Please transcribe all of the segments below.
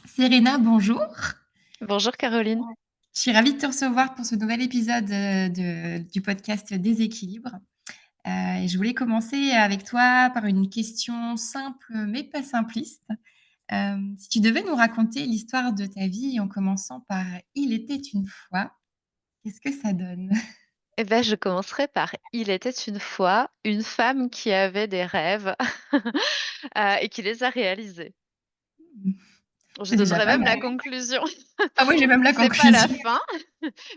Serena, bonjour. Bonjour Caroline. Je suis ravie de te recevoir pour ce nouvel épisode du podcast Déséquilibre. Et je voulais commencer avec toi par une question simple mais pas simpliste. Si tu devais nous raconter l'histoire de ta vie en commençant par Il était une fois, qu'est-ce que ça donne? Eh ben, je commencerai par Il était une fois une femme qui avait des rêves et qui les a réalisés. Je C'est déjà donnerai pas même mal. la conclusion. Ah oui, j'ai même la C'est pas la conclusion. fin,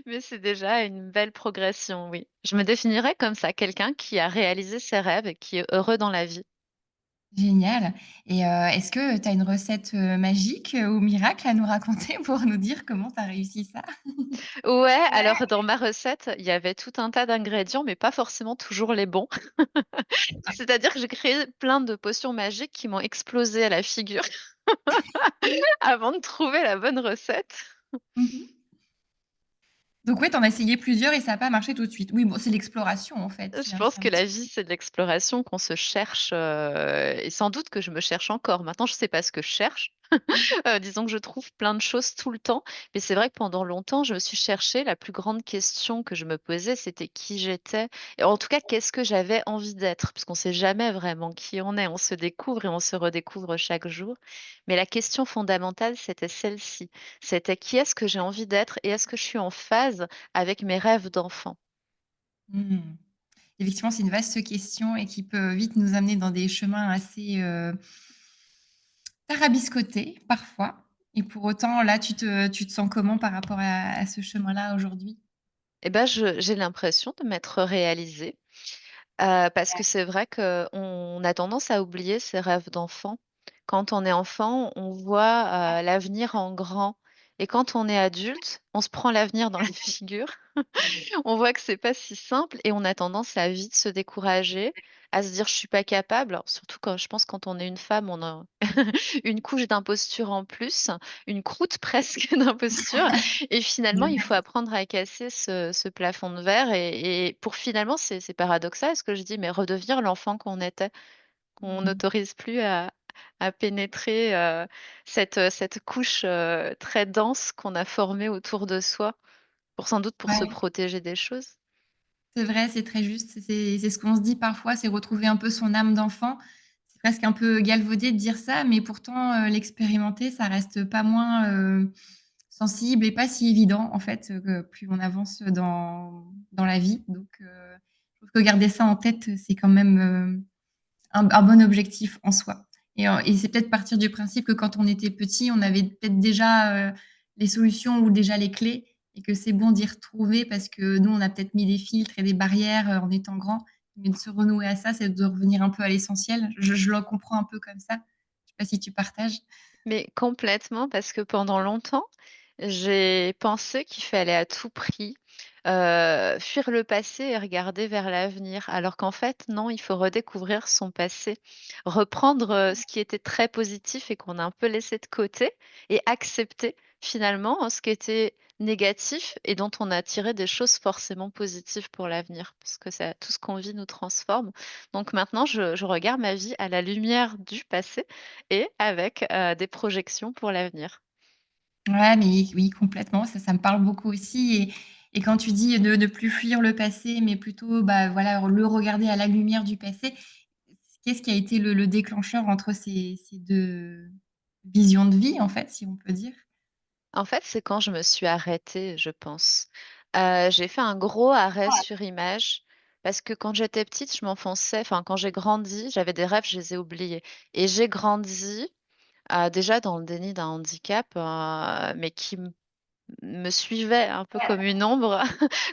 mais c'est déjà une belle progression, oui. Je me définirais comme ça, quelqu'un qui a réalisé ses rêves et qui est heureux dans la vie. Génial. Et est-ce que tu as une recette magique ou miracle à nous raconter pour nous dire comment tu as réussi ça? Ouais, alors dans ma recette, il y avait tout un tas d'ingrédients, mais pas forcément toujours les bons. C'est-à-dire que j'ai créé plein de potions magiques qui m'ont explosé à la figure avant de trouver la bonne recette. Mmh. Donc ouais, tu en as essayé plusieurs et ça a pas marché tout de suite. Oui, bon, c'est l'exploration en fait, Je c'est pense un que la petit vie, c'est de l'exploration, qu'on se cherche, et sans doute que je me cherche encore. Maintenant, je sais pas ce que je cherche. Disons que je trouve plein de choses tout le temps, mais c'est vrai que pendant longtemps, je me suis cherchée. La plus grande question que je me posais, c'était qui j'étais et en tout cas, qu'est-ce que j'avais envie d'être? Parce qu'on sait jamais vraiment qui on est. On se découvre et on se redécouvre chaque jour. Mais la question fondamentale, c'était celle-ci. C'était: «Qui est-ce que j'ai envie d'être et est-ce que je suis en phase avec mes rêves d'enfant?» mmh. Effectivement, c'est une vaste question et qui peut vite nous amener dans des chemins assez, tarabiscotés parfois et pour autant là, tu te sens comment par rapport à ce chemin-là aujourd'hui? Et ben, je j'ai l'impression de m'être réalisée. Parce que c'est vrai qu'on a tendance à oublier ses rêves d'enfant. Quand on est enfant, on voit, l'avenir en grand et quand on est adulte, on se prend l'avenir dans la figure. On voit que c'est pas si simple et on a tendance à vite se décourager, à se dire: «Je suis pas capable». Alors surtout quand je pense quand on est une femme, on a une couche d'imposture en plus, une croûte presque d'imposture et finalement, il faut apprendre à casser ce plafond de verre et pour finalement, c'est paradoxal ce que je dis, mais redevenir l'enfant qu'on était, qu'on Mmh. n'autorise plus à pénétrer, cette couche, très dense qu'on a formée autour de soi pour sans doute pour se Ouais, protéger des choses. c'est vrai, c'est très juste. C'est ce qu'on se dit parfois, c'est retrouver un peu son âme d'enfant. C'est presque un peu galvaudé de dire ça, mais pourtant, l'expérimenter, ça reste pas moins, sensible et pas si évident en fait, que plus on avance dans la vie. Donc, je trouve que garder ça en tête, c'est quand même, un bon objectif en soi. Et c'est peut-être partir du principe que quand on était petit, on avait peut-être déjà, les solutions ou déjà les clés et que c'est bon d'y retrouver parce que nous, on a peut-être mis des filtres et des barrières, en étant grand. Mais de se renouer à ça, c'est de revenir un peu à l'essentiel. Je le comprends un peu comme ça. Je sais pas si tu partages? Mais complètement, parce que pendant longtemps, j'ai pensé qu'il fallait à tout prix, fuir le passé et regarder vers l'avenir. Alors qu'en fait, non, il faut redécouvrir son passé, reprendre, ce qui était très positif et qu'on a un peu laissé de côté et accepter finalement, ce qui était négatif et dont on a tiré des choses forcément positives pour l'avenir. Parce que ça tout ce qu'on vit nous transforme. Donc maintenant, je regarde ma vie à la lumière du passé et avec, des projections pour l'avenir. Ouais, mais oui, complètement, ça me parle beaucoup aussi et quand tu dis de ne plus fuir le passé, mais plutôt, bah, voilà, le regarder à la lumière du passé, qu'est-ce qui a été le déclencheur entre ces 2 visions de vie, en fait, si on peut dire? En fait, c'est quand je me suis arrêtée, je pense. J'ai fait un gros arrêt sur image parce que quand j'étais petite, je m'enfonçais enfin, quand j'ai grandi, j'avais des rêves, je les ai oubliés et j'ai grandi, déjà dans le déni d'un handicap, mais qui me suivait un peu comme une ombre.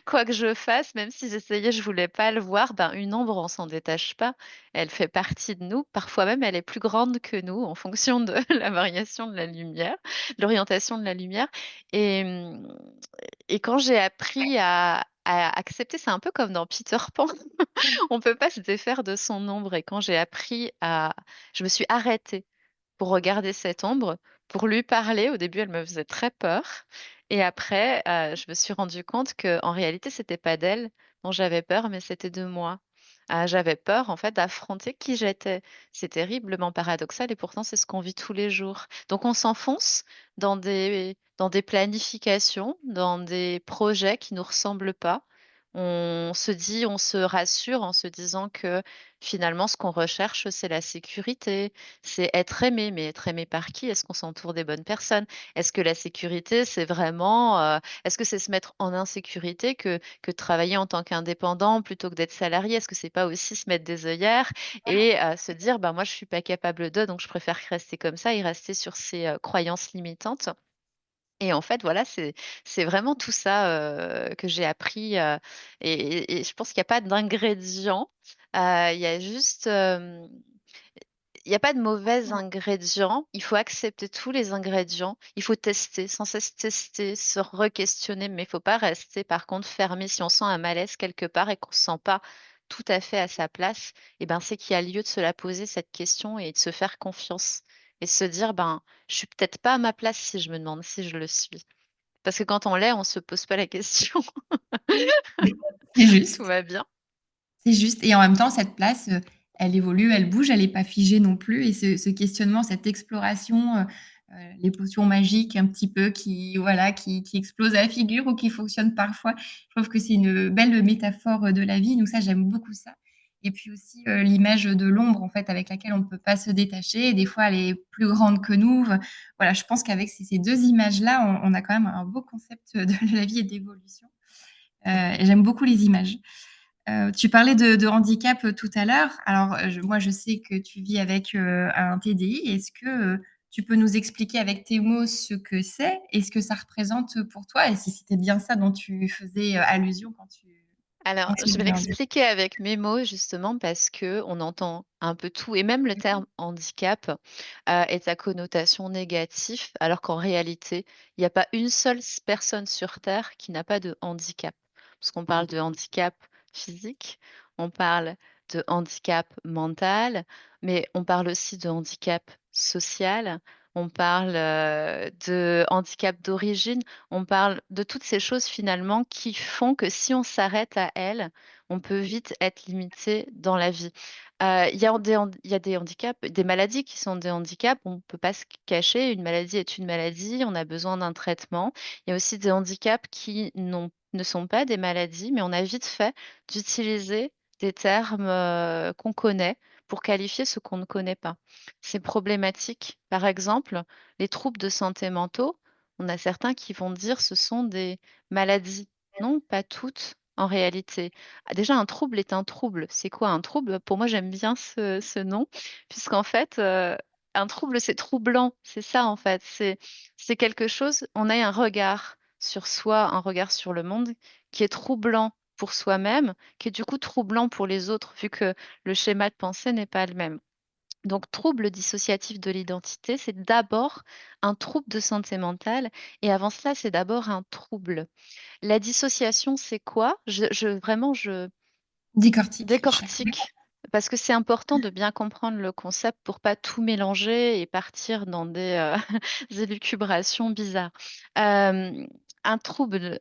Quoi que je fasse, même si j'essayais, je voulais pas le voir, ben, une ombre, on s'en détache pas. Elle fait partie de nous. Parfois même, elle est plus grande que nous en fonction de la variation de la lumière, de l'orientation de la lumière et et quand j'ai appris à accepter, c'est un peu comme dans Peter Pan, on peut pas se défaire de son ombre et quand j'ai appris à je me suis arrêtée pour regarder cette ombre, pour lui parler. Au début, elle me faisait très peur et après, je me suis rendu compte qu'en réalité, c'était pas d'elle dont j'avais peur, mais c'était de moi. J'avais peur, en fait, d'affronter qui j'étais. C'est terriblement paradoxal et pourtant, c'est ce qu'on vit tous les jours. Donc on s'enfonce dans des planifications, dans des projets qui nous ressemblent pas. On se rassure en se disant que finalement, ce qu'on recherche, c'est la sécurité, c'est être aimé. Mais être aimé par qui? Est-ce qu'on s'entoure des bonnes personnes? Est-ce que la sécurité, c'est vraiment, est-ce que c'est se mettre en insécurité que de travailler en tant qu'indépendant plutôt que d'être salarié? Est-ce que c'est pas aussi se mettre des œillères et se dire: «Bah, moi, je suis pas capable de, donc je préfère rester comme ça» et rester sur ces, croyances limitantes? Et en fait, voilà, c'est vraiment tout ça, que j'ai appris, et je pense qu'il y a pas d'ingrédients, il y a juste, il y a pas de mauvais ingrédients, il faut accepter tous les ingrédients, il faut tester, sans cesse tester, se re-questionner, mais il faut pas rester par contre fermé. Si on sent un malaise quelque part et qu'on se sent pas tout à fait à sa place, et ben, c'est qu'il y a lieu de se la poser cette question et de se faire confiance et se dire: «Ben, je suis peut-être pas à ma place si je me demande si je le suis». Parce que quand on l'est, on se pose pas la question. C'est Tout juste. va bien. C'est juste et en même temps, cette place, elle évolue, elle bouge, elle est pas figée non plus et ce questionnement, cette exploration, les potions magiques un petit peu qui voilà, qui explosent à la figure ou qui fonctionnent parfois. Je trouve que c'est une belle métaphore, de la vie, donc ça, j'aime beaucoup ça et puis aussi, l'image de l'ombre, en fait, avec laquelle on ne peut pas se détacher et des fois, elle est plus grande que nous. Voilà, je pense qu'avec ces 2 images-là, on a quand même un beau concept de la vie et d'évolution, et j'aime beaucoup les images. Tu parlais de handicap, tout à l'heure. Alors, moi, je sais que tu vis avec, un TDI. Est-ce que, tu peux nous expliquer avec tes mots ce que c'est et ce que ça représente, pour toi? Et si c'était bien ça dont tu faisais, allusion quand tu Alors, je vais mentionnais le handicap? l'expliquer avec mes mots justement parce que on entend un peu tout et même le terme handicap, est à connotation négative alors qu'en réalité, il y a pas une seule personne sur terre qui n'a pas de handicap. Parce qu'on parle de handicap physique, on parle de handicap mental, mais on parle aussi de handicap social, on parle, de handicap d'origine. On parle de toutes ces choses finalement qui font que si on s'arrête à elles, on peut vite être limité dans la vie. Il y a des handicaps, des maladies qui sont des handicaps, on ne peut pas se cacher, une maladie est une maladie, on a besoin d'un traitement. Il y a aussi des handicaps qui ne sont pas des maladies, mais on a vite fait d'utiliser des termes, qu'on connaît pour qualifier ce qu'on ne connaît pas. C'est problématique. Par exemple, les troubles de santé mentaux, on a certains qui vont dire ce sont des maladies. Non, pas toutes en réalité. Déjà, un trouble est un trouble. C'est quoi un trouble? Pour moi, j'aime bien ce nom, puisqu'en fait, un trouble, c'est troublant. C'est ça, en fait. C'est quelque chose, on a un regard sur soi, un regard sur le monde qui est troublant pour soi-même, qui est du coup troublant pour les autres, vu que le schéma de pensée n'est pas le même. Donc, trouble dissociatif de l'identité, c'est d'abord un trouble de santé mentale et avant cela, c'est d'abord un trouble. La dissociation, c'est quoi? Je Décortique, cher. décortique parce que c'est important de bien comprendre le concept pour pas tout mélanger et partir dans des, élucubrations bizarres. Hem, un trouble,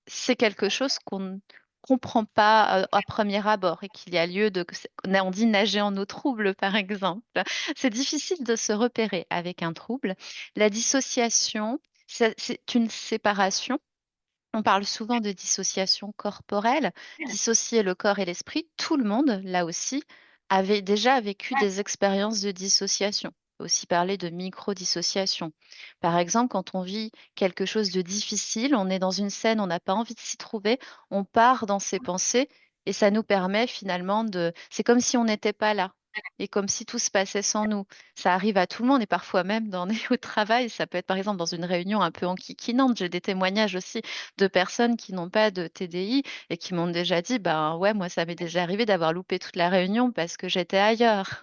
c'est quelque chose qu'on ne comprend pas, à premier abord et qu'il y a lieu de que c'est on dit nager en eau trouble, par exemple. C'est difficile de se repérer avec un trouble. La dissociation, c'est une séparation. On parle souvent de dissociation corporelle, dissocier le corps et l'esprit. Tout le monde, là aussi, avait déjà vécu des expériences de dissociation. On peut aussi parler de micro-dissociation. Par exemple, quand on vit quelque chose de difficile, on est dans une scène, on n'a pas envie de s'y trouver, on part dans ses pensées et ça nous permet finalement de... C'est comme si on n'était pas là et comme si tout se passait sans nous. Ça arrive à tout le monde et parfois même dans au travail, ça peut être par exemple dans une réunion un peu enquiquinante. J'ai des témoignages aussi de personnes qui n'ont pas de TDI et qui m'ont déjà dit: «Ben, ouais, moi, ça m'est déjà arrivé d'avoir loupé toute la réunion parce que j'étais ailleurs».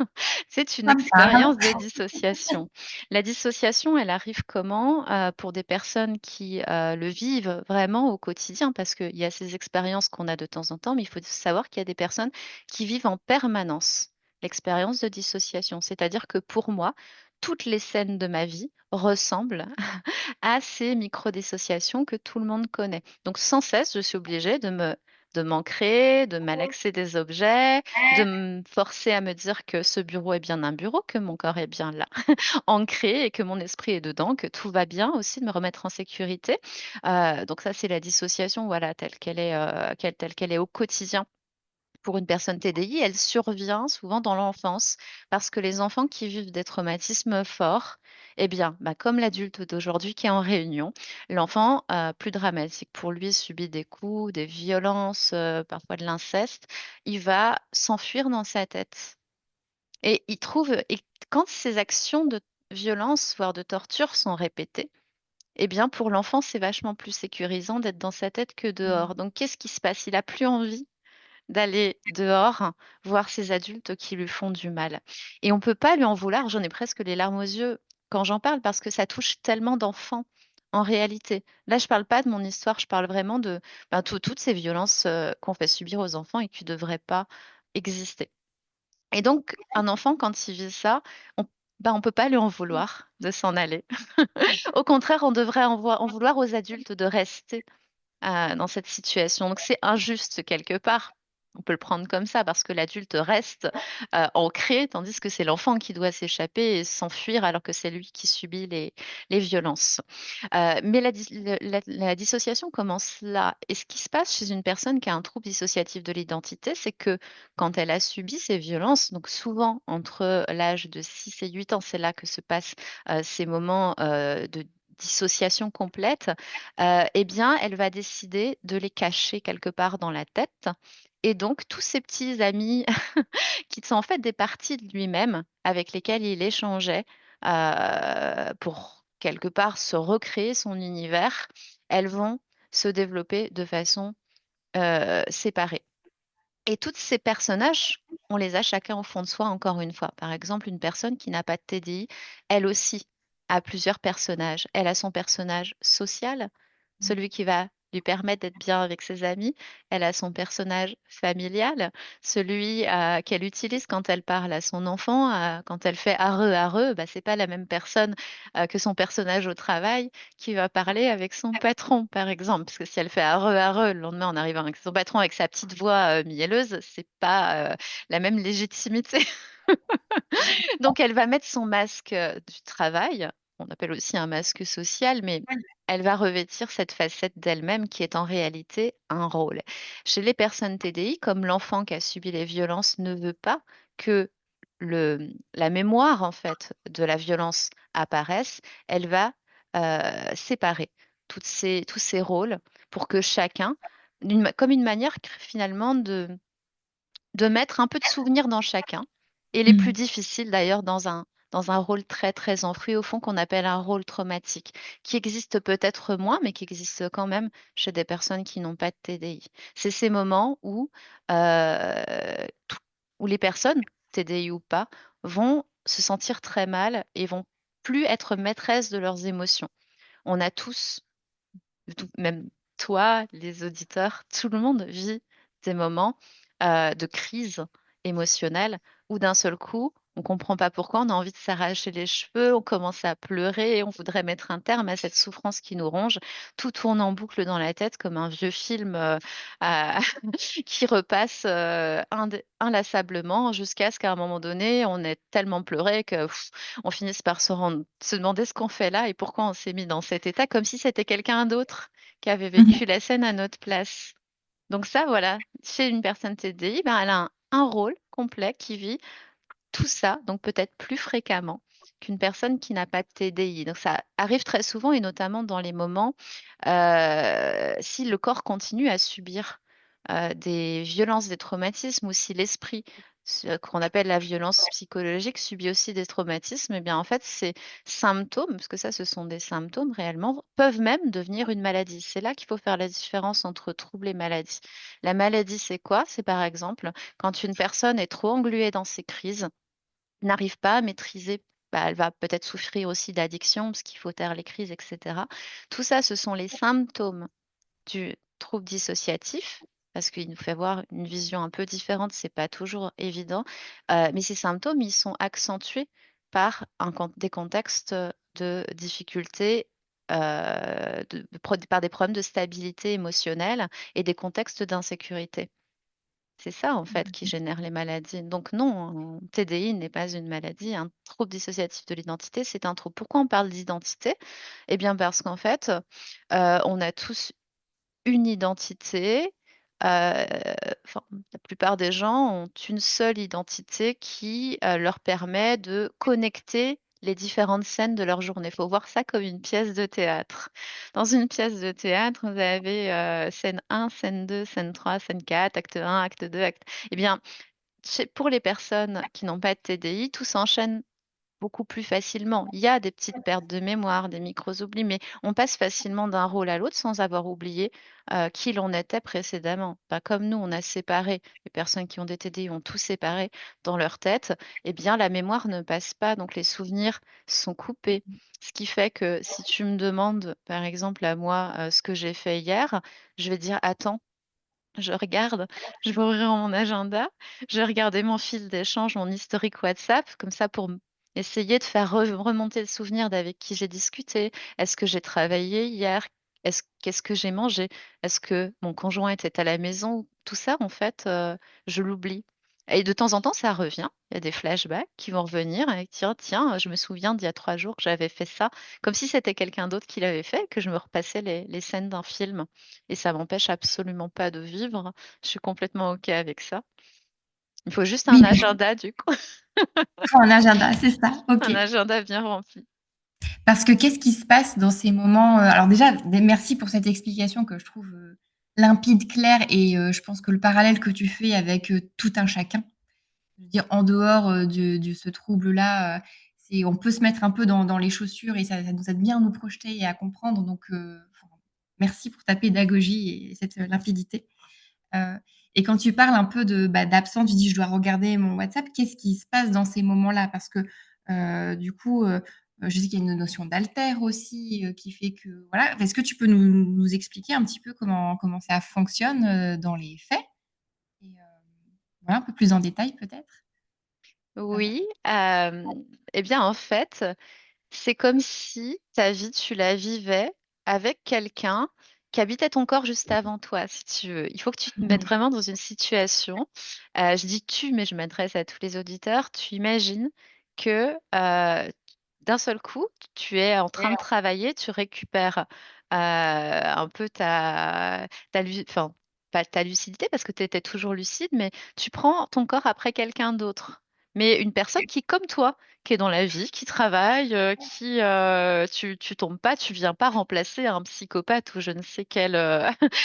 C'est une Ça me parle. expérience de dissociation. La dissociation, elle arrive comment? Pour des personnes qui, le vivent vraiment au quotidien parce qu'il y a ces expériences qu'on a de temps en temps, mais il faut savoir qu'il y a des personnes qui vivent en permanence l'expérience de dissociation. C'est-à-dire que pour moi, toutes les scènes de ma vie ressemblent à ces micro-dissociations que tout le monde connaît. Donc sans cesse, je suis obligée de me de m'ancrer, de malaxer des objets, de me forcer à me dire que ce bureau est bien un bureau, que mon corps est bien là, ancré et que mon esprit est dedans, que tout va bien aussi, de me remettre en sécurité. Donc ça, c'est la dissociation, voilà, telle qu'elle est au quotidien. Pour une personne TDI, elle survient souvent dans l'enfance parce que les enfants qui vivent des traumatismes forts, eh bien, bah, comme l'adulte d'aujourd'hui qui est en réunion, l'enfant, plus dramatique pour lui, subit des coups, des violences, parfois de l'inceste, il va s'enfuir dans sa tête et il trouve et quand ces actions de violence, voire de torture sont répétées, eh bien, pour l'enfant, c'est vachement plus sécurisant d'être dans sa tête que dehors. Donc qu'est-ce qui se passe? Il a plus envie d'aller dehors, voir ces adultes qui lui font du mal et on peut pas lui en vouloir. J'en ai presque les larmes aux yeux quand j'en parle parce que ça touche tellement d'enfants en réalité. Là, je parle pas de mon histoire, je parle vraiment de, ben, toutes ces violences, qu'on fait subir aux enfants et qui devraient pas exister et donc un enfant quand il vit ça, on on peut pas lui en vouloir de s'en aller. Au contraire, on devrait en vouloir aux adultes de rester dans cette situation. Donc c'est injuste quelque part. On peut le prendre comme ça parce que l'adulte reste, ancré, tandis que c'est l'enfant qui doit s'échapper et s'enfuir alors que c'est lui qui subit les violences. Mais la dissociation commence là et ce qui se passe chez une personne qui a un trouble dissociatif de l'identité, c'est que quand elle a subi ces violences, donc souvent entre l'âge de 6 et 8 ans, c'est là que se passent, ces moments, de dissociation complète, eh bien, elle va décider de les cacher quelque part dans la tête et donc tous ses petits amis qui sont en fait des parties de lui-même avec lesquelles il échangeait, pour quelque part se recréer son univers, elles vont se développer de façon, séparée. Et tous ces personnages, on les a chacun au fond de soi, encore une fois. Par exemple, une personne qui n'a pas de TDI, elle aussi a plusieurs personnages. Elle a son personnage social, celui qui va lui permettre d'être bien avec ses amis. Elle a son personnage familial, celui, qu'elle utilise quand elle parle à son enfant, quand elle fait «arreu, arreu», bah, c'est pas la même personne, que son personnage au travail qui va parler avec son patron, par exemple. Parce que si elle fait «arreu, arreu», le lendemain, en arrivant avec son patron avec sa petite voix, mielleuse, c'est pas, la même légitimité. Donc elle va mettre son masque, du travail, qu'on appelle aussi un masque social, mais elle va revêtir cette facette d'elle-même qui est en réalité un rôle. Chez les personnes TDI, comme l'enfant qui a subi les violences ne veut pas que la mémoire, en fait, de la violence apparaisse, elle va, séparer tous ces rôles pour que chacun comme une manière finalement de mettre un peu de souvenirs dans chacun et les plus Mmh. difficiles d'ailleurs dans un rôle très, très enfoui au fond qu'on appelle un rôle traumatique, qui existe peut-être moins, mais qui existe quand même chez des personnes qui n'ont pas de TDI. C'est ces moments tout où les personnes, TDI ou pas, vont se sentir très mal et vont plus être maîtresses de leurs émotions. On a tous même toi, les auditeurs, tout le monde vit des moments, de crise émotionnelle où d'un seul coup, on comprend pas pourquoi, on a envie de s'arracher les cheveux, on commence à pleurer, on voudrait mettre un terme à cette souffrance qui nous ronge. Tout tourne en boucle dans la tête comme un vieux film, à qui repasse, inlassablement jusqu'à ce qu'à un moment donné, on ait tellement pleuré que on finisse par se demander ce qu'on fait là et pourquoi on s'est mis dans cet état, comme si c'était quelqu'un d'autre qui avait Mmh. vécu la scène à notre place. Donc ça, voilà, chez une personne TDI, ben, elle a un rôle complet qui vit tout ça, donc peut-être plus fréquemment qu'une personne qui n'a pas de TDI. Donc ça arrive très souvent et notamment dans les moments, si le corps continue à subir, des violences, des traumatismes ou si l'esprit, ce qu'on appelle la violence psychologique, subit aussi des traumatismes, eh bien, en fait, ces symptômes, parce que ça, ce sont des symptômes réellement, peuvent même devenir une maladie. C'est là qu'il faut faire la différence entre trouble et maladie. La maladie, c'est quoi? C'est par exemple quand une personne est trop engluée dans ses crises, n'arrive pas à maîtriser, bah, elle va peut-être souffrir aussi d'addiction parce qu'il faut taire les crises et cetera. Tout ça, ce sont les symptômes du trouble dissociatif, parce qu'il nous fait voir une vision un peu différente, c'est pas toujours évident, mais ces symptômes, ils sont accentués par des contextes, de difficultés par des problèmes de stabilité émotionnelle et des contextes d'insécurité. C'est ça, en fait, qui génère les maladies. Donc non, un TDI n'est pas une maladie. Un trouble dissociatif de l'identité, c'est un trouble. Pourquoi on parle d'identité? Eh bien, parce qu'en fait, on a tous une identité, enfin, la plupart des gens ont une seule identité qui, leur permet de connecter les différentes scènes de leur journée. Il faut voir ça comme une pièce de théâtre. Dans une pièce de théâtre, vous avez, scène 1, scène 2, scène 3, scène 4, acte 1, acte 2, acte eh bien, pour les personnes qui n'ont pas de TDI, tout s'enchaîne beaucoup plus facilement. Il y a des petites pertes de mémoire, des micros oublis, mais on passe facilement d'un rôle à l'autre sans avoir oublié, qui l'on était précédemment. Bah, comme nous, on a séparé, les personnes qui ont des TDI ont tout séparé dans leur tête, eh bien la mémoire ne passe pas, donc les souvenirs sont coupés. Ce qui fait que si tu me demandes, par exemple à moi, ce que j'ai fait hier, je vais dire: «Attends, je regarde, je vais ouvrir mon agenda, je vais regarder mon fil d'échange, mon historique WhatsApp, comme ça pour essayer de faire remonter le souvenir d'avec qui j'ai discuté. Est-ce que j'ai travaillé hier? Qu'est-ce que j'ai mangé? Est-ce que mon conjoint était à la maison? Tout ça, en fait, je l'oublie. Et de temps en temps, ça revient. Il y a des flashbacks qui vont revenir et tiens, je me souviens d'il y a 3 jours que j'avais fait ça, comme si c'était quelqu'un d'autre qui l'avait fait, que je me repassais les scènes d'un film. Et ça m'empêche absolument pas de vivre. Je suis complètement OK avec ça. Il faut juste un Oui, agenda du coup, il faut un agenda, c'est ça, OK. un agenda bien rempli. Parce que qu'est-ce qui se passe dans ces moments, alors déjà, merci pour cette explication que je trouve, limpide, claire et je pense que le parallèle que tu fais avec, tout un chacun, je veux dire en dehors, de ce trouble-là, c'est on peut se mettre un peu dans les chaussures et ça nous aide bien à nous projeter et à comprendre donc enfin, merci pour ta pédagogie et cette, limpidité. Heu et quand tu parles un peu de, bah, d'absence, tu dis: «Je dois regarder mon WhatsApp». Qu'est-ce qui se passe dans ces moments-là? Parce que, du coup, je sais qu'il y a une notion d'alter aussi, qui fait que voilà. Est-ce que tu peux nous expliquer un petit peu comment ça fonctionne, dans les faits? Et voilà, un peu plus en détail peut-être? Oui, et bien en fait, c'est comme si ta vie, tu la vivais avec quelqu'un qui habitait ton corps juste avant toi, si tu veux. Il faut que tu te mettes Mmh. vraiment dans une situation, je dis «tu», mais je m'adresse à tous les auditeurs. Tu imagines que, d'un seul coup, tu es en train de travailler, tu récupères, un peu ta lu enfin, pas ta lucidité parce que tu étais toujours lucide, mais tu prends ton corps après quelqu'un d'autre. Mais une personne qui, comme toi, qui est dans la vie, qui travaille, tu tombes pas, tu viens pas remplacer un psychopathe ou je ne sais quel,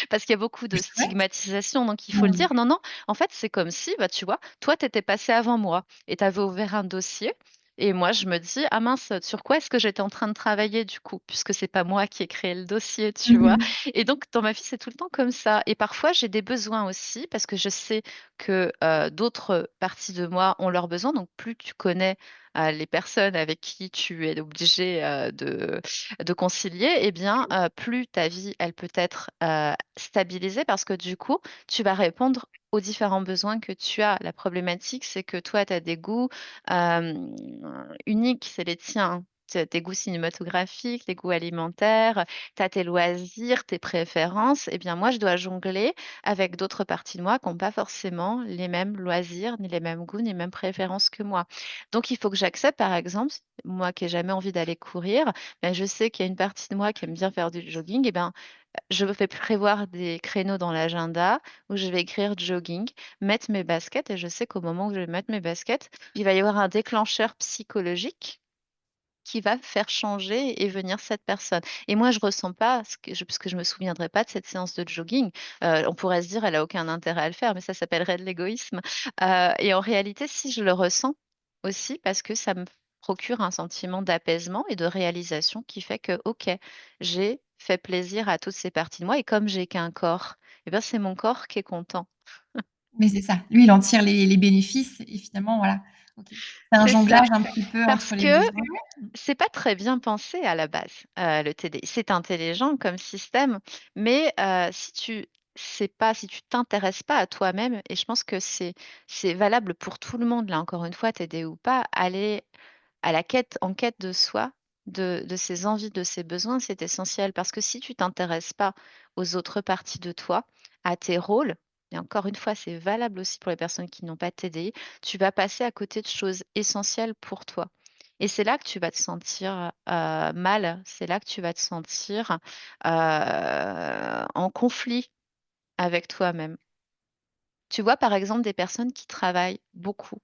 parce qu'il y a beaucoup de C'est chouette. stigmatisation, donc il faut le Mmh. dire. Non, non, en fait, c'est comme si, bah, tu vois, toi, tu étais passé avant moi et tu avais ouvert un dossier et moi, je me dis: «Ah mince, sur quoi est-ce que j'étais en train de travailler du coup?» puisque c'est pas moi qui ai créé le dossier, tu Mmh vois? mh. Et donc dans ma vie, c'est tout le temps comme ça et parfois, j'ai des besoins aussi parce que je sais que, d'autres parties de moi ont leurs besoins. Donc plus tu connais, les personnes avec qui tu es obligé, de concilier et bien, plus ta vie, elle peut être, stabilisée parce que du coup, tu vas répondre aux différents besoins que tu as. La problématique, c'est que toi, tu as des goûts, hem, uniques, c'est les tiens. Tu as tes goûts cinématographiques, tes goûts alimentaires, tu as tes loisirs, tes préférences et bien moi, je dois jongler avec d'autres parties de moi qui ont pas forcément les mêmes loisirs, ni les mêmes goûts, ni les mêmes préférences que moi. Donc il faut que j'accepte, par exemple, moi qui ai jamais envie d'aller courir, ben, je sais qu'il y a une partie de moi qui aime bien faire du jogging et ben, je vais prévoir des créneaux dans l'agenda où je vais écrire jogging, mettre mes baskets et je sais qu'au moment où je vais mettre mes baskets, il va y avoir un déclencheur psychologique qui va faire changer et venir cette personne. Et moi, je ressens pas ce que je parce que je me souviendrai pas de cette séance de jogging. On pourrait se dire: «Elle a aucun intérêt à le faire», mais ça s'appellerait de l'égoïsme. Et en réalité, si, je le ressens aussi parce que ça me procure un sentiment d'apaisement et de réalisation qui fait que: «OK, j'ai fait plaisir à toutes ces parties de moi et comme j'ai qu'un corps, et ben, c'est mon corps qui est content». Mais c'est ça. Lui, il en tire les bénéfices et finalement voilà, OK. C'est un C'est ça. jonglage un petit peu Parce entre les que besoins. Mmh. c'est pas très bien pensé à la base, le TD. C'est intelligent comme système, mais si tu sais pas, si tu t'intéresses pas à toi-même et je pense que c'est valable pour tout le monde, là, encore une fois, TD ou pas, aller à la quête en quête de soi, de ses envies, de ses besoins, c'est essentiel parce que si tu t'intéresses pas aux autres parties de toi, à tes rôles, et encore une fois, c'est valable aussi pour les personnes qui n'ont pas de TDI, tu vas passer à côté de choses essentielles pour toi. Et c'est là que tu vas te sentir, mal, c'est là que tu vas te sentir, en conflit avec toi-même. Tu vois, par exemple, des personnes qui travaillent beaucoup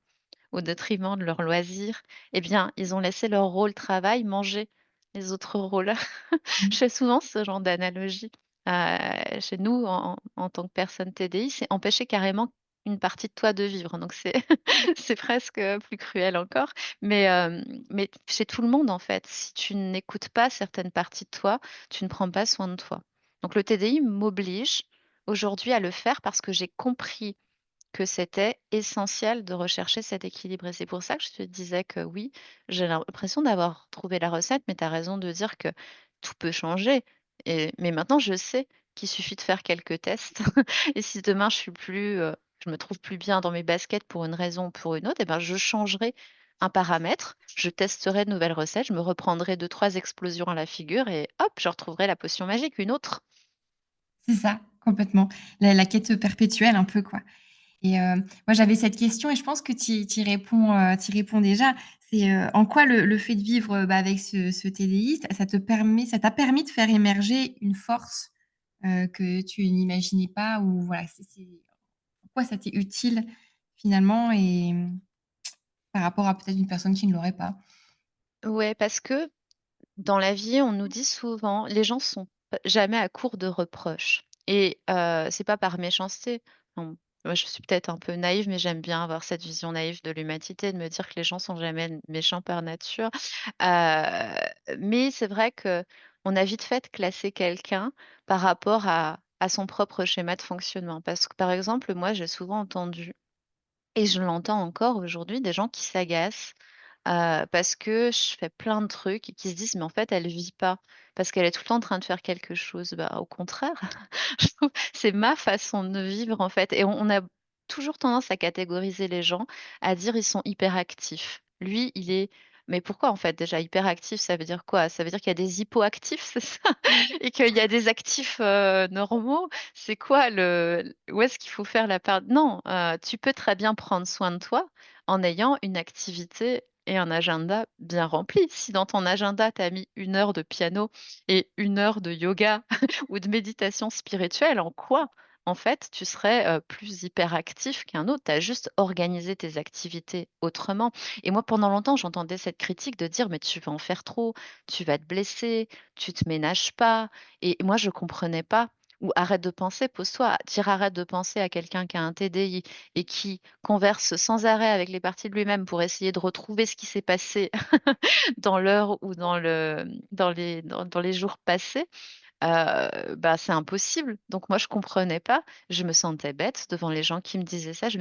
au détriment de leurs loisirs, eh bien, ils ont laissé leur rôle travail manger les autres rôles. Je Mmh. fais souvent ce genre d'analogie. Chez nous, en tant que personne TDI, c'est empêcher carrément une partie de toi de vivre, donc c'est c'est presque, plus cruel encore. Mais chez tout le monde, en fait, si tu n'écoutes pas certaines parties de toi, tu ne prends pas soin de toi. Donc le TDI m'oblige aujourd'hui à le faire parce que j'ai compris que c'était essentiel de rechercher cet équilibre et c'est pour ça que je te disais que oui, j'ai l'impression d'avoir trouvé la recette, mais tu as raison de dire que tout peut changer mais maintenant je sais qu'il suffit de faire quelques tests et si demain je me trouve plus bien dans mes baskets pour une raison ou pour une autre et ben, je changerai un paramètre, je testerai de nouvelles recettes, je me reprendrai deux trois explosions à la figure et hop, je retrouverai la potion magique, une autre. C'est ça, complètement. La quête perpétuelle un peu, quoi. Et moi, j'avais cette question et je pense que tu y réponds déjà. C'est, en quoi le fait de vivre, bah, avec ce TDI, ça t'a permis de faire émerger une force, que tu n'imaginais pas ou voilà, c'est en quoi ça t'est utile finalement et par rapport à peut-être une personne qui ne l'aurait pas? Ouais, parce que dans la vie, on nous dit souvent les gens sont p jamais à court de reproches et c'est pas par méchanceté. Non, moi, je suis peut-être un peu naïve, mais j'aime bien avoir cette vision naïve de l'humanité, de me dire que les gens sont jamais méchants par nature. Heu, mais c'est vrai qu'on a vite fait de classer quelqu'un par rapport à son propre schéma de fonctionnement. Parce que, par exemple, moi, j'ai souvent entendu et je l'entends encore aujourd'hui, des gens qui s'agacent, parce que je fais plein de trucs et qui se disent: «Mais en fait, elle vit pas, parce qu'elle est tout le temps en train de faire quelque chose». Bah, au contraire, je trouve c'est ma façon de vivre, en fait et on a toujours tendance à catégoriser les gens, à dire: «Ils sont hyperactifs». Lui, il est mais pourquoi, en fait, déjà hyperactif, ça veut dire quoi? Ça veut dire qu'il y a des hypoactifs, c'est ça? Et qu'il y a des actifs, normaux? C'est quoi le où est-ce qu'il faut faire la part? Non, tu peux très bien prendre soin de toi en ayant une activité et un agenda bien rempli. Si dans ton agenda, tu as mis 1 heure de piano et 1 heure de yoga ou de méditation spirituelle, en quoi, en fait, tu serais, plus hyperactif qu'un autre? Tu as juste organisé tes activités autrement et moi, pendant longtemps, j'entendais cette critique de dire: «Mais tu vas en faire trop, tu vas te blesser, tu te ménages pas» et moi, je comprenais pas. Ou arrête de penser, pose-toi, dire arrête de penser à quelqu'un qui a un TDI et qui converse sans arrêt avec les parties de lui-même pour essayer de retrouver ce qui s'est passé dans l'heure ou dans les jours passés, bah, c'est impossible. Donc moi, je comprenais pas. Je me sentais bête devant les gens qui me disaient ça. Je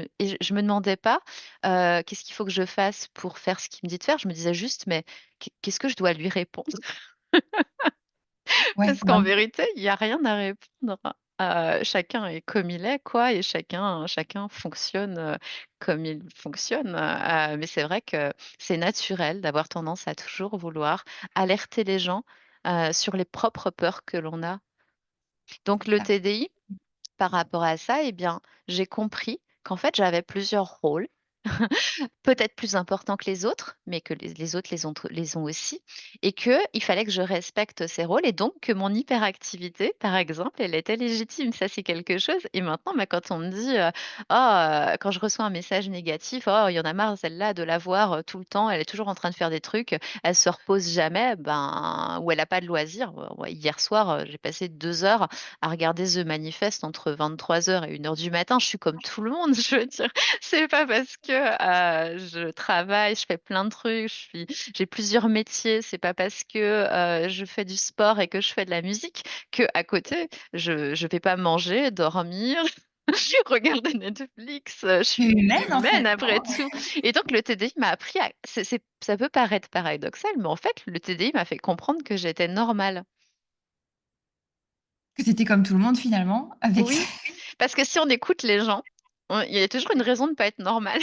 me demandais pas, qu'est-ce qu'il faut que je fasse pour faire ce qu'il me dit de faire? Je me disais juste: «Mais qu'est-ce que je dois lui répondre?» Ouais, Parce bah, qu'en vérité, il y a rien à répondre. Chacun est comme il est, quoi et chacun fonctionne, comme il fonctionne, mais c'est vrai que c'est naturel d'avoir tendance à toujours vouloir alerter les gens, sur les propres peurs que l'on a. Donc c'est le ça. TDI, par rapport à ça, eh bien, j'ai compris qu'en fait, j'avais plusieurs rôles peut-être plus importants que les autres, mais que les autres les ont aussi et qu'il fallait que je respecte ces rôles et donc que mon hyperactivité, par exemple, elle était légitime. Ça, c'est quelque chose et maintenant, bah, quand on me dit, quand je reçois un message négatif: «Oh, il y en a marre celle-là de la voir, tout le temps, elle est toujours en train de faire des trucs, elle se repose jamais», ben, ou elle a pas de loisirs. Ouais, hier soir, j'ai passé 2 heures à regarder The Manifest entre 23 heures et 1 heure du matin. Je suis comme tout le monde, je veux dire. C'est pas parce que, je travaille, je fais plein de trucs, j'ai plusieurs métiers, c'est pas parce que, je fais du sport et que je fais de la musique qu'à côté, je vais pas manger, dormir, regarder Netflix, je Tu es suis humaine en humaine fait, après hein, tout et donc le TDI m'a appris à ça peut paraître paradoxal, mais en fait, le TDI m'a fait comprendre que j'étais normale. que tu étais comme tout le monde finalement avec Oui, parce que si on écoute les gens, il y a toujours une raison de pas être normal.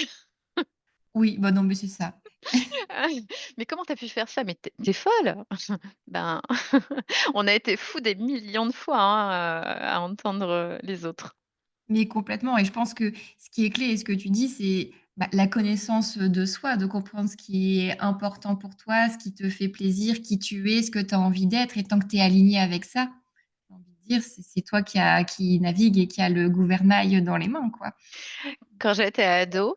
oui, bah, non, mais c'est ça. «Mais comment tu as pu faire ça? Mais tu es folle!» Ben, on a été fous des millions de fois, hein, à entendre, les autres. Mais complètement et je pense que ce qui est clé et ce que tu dis, c'est, bah, la connaissance, de soi, de comprendre ce qui est important pour toi, ce qui te fait plaisir, qui tu es, ce que tu as envie d'être et tant que tu es aligné avec ça, j'ai envie de dire, c'est toi qui navigue et qui a le gouvernail dans les mains, quoi. Quand j'étais ado,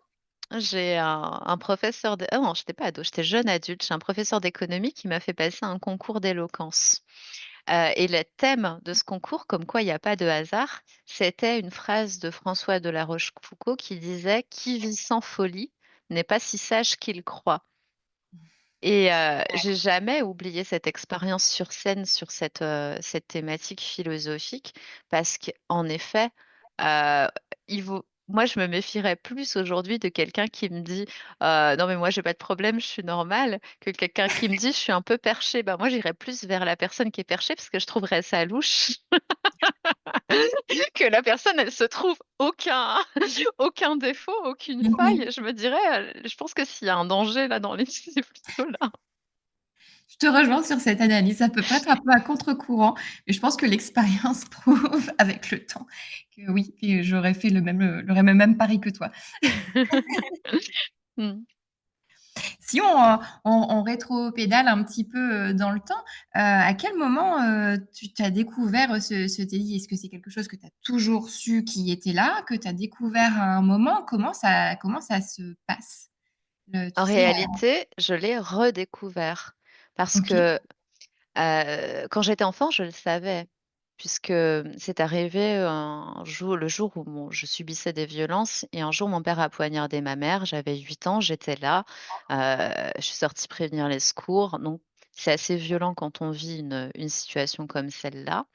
j'ai un professeur de ah non, j'étais pas ado, j'étais jeune adulte. J'ai un professeur d'économie qui m'a fait passer un concours d'éloquence, et le thème de ce concours, comme quoi il y a pas de hasard, c'était une phrase de François de La Rochefoucauld qui disait: «Qui vit sans folie n'est pas si sage qu'il croit». Et j'ai jamais oublié cette expérience sur scène sur cette thématique philosophique parce qu'en effet, heu, il vaut moi, je me méfierais plus aujourd'hui de quelqu'un qui me dit: «Non mais moi j'ai pas de problème, je suis normal», que quelqu'un qui me dit: «Je suis un peu perché». Bah, moi j'irais plus vers la personne qui est perchée parce que je trouverais ça louche que la personne elle se trouve aucun aucun défaut, aucune Mmh mh. faille. Je me dirais, je pense que s'il y a un danger là dans les c'est plutôt là. Je te rejoins sur cette analyse. Ça peut paraître un peu à contre-courant, mais je pense que l'expérience prouve avec le temps que oui, que j'aurais fait le même pari que toi. Mmh. Si on rétropédale un petit peu, dans le temps, à quel moment, tu t'as découvert, ce délit? Est-ce que c'est quelque chose que tu as toujours su qui était là, que tu as découvert à un moment? Comment ça se passe? En Tu sais, réalité, je l'ai redécouvert parce OK. que, quand j'étais enfant, je le savais puisque, c'est arrivé le jour où je subissais des violences et un jour mon père a poignardé ma mère. J'avais 8 ans, j'étais là, je suis sortie prévenir les secours, donc c'est assez violent quand on vit une situation comme celle-là.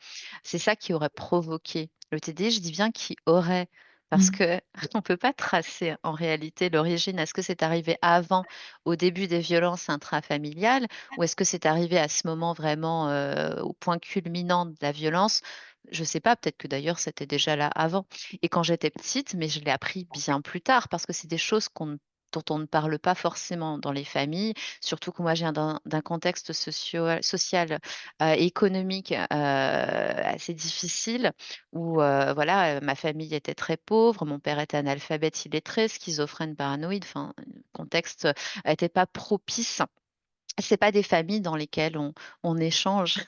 C'est ça qui aurait provoqué le TD. Je dis bien qui aurait, parce Mmh. que on peut pas tracer en réalité l'origine. Est-ce que c'est arrivé avant, au début des violences intrafamiliales ou est-ce que c'est arrivé à ce moment vraiment, au point culminant de la violence? Je sais pas, peut-être que d'ailleurs c'était déjà là avant et quand j'étais petite, mais je l'ai appris bien plus tard parce que c'est des choses dont on ne parle pas forcément dans les familles, surtout que moi je viens d'un contexte social économique, assez difficile où, voilà, ma famille était très pauvre, mon père était analphabète illettré, schizophrène, paranoïde, enfin, le contexte, était pas propice. C'est pas des familles dans lesquelles on échange.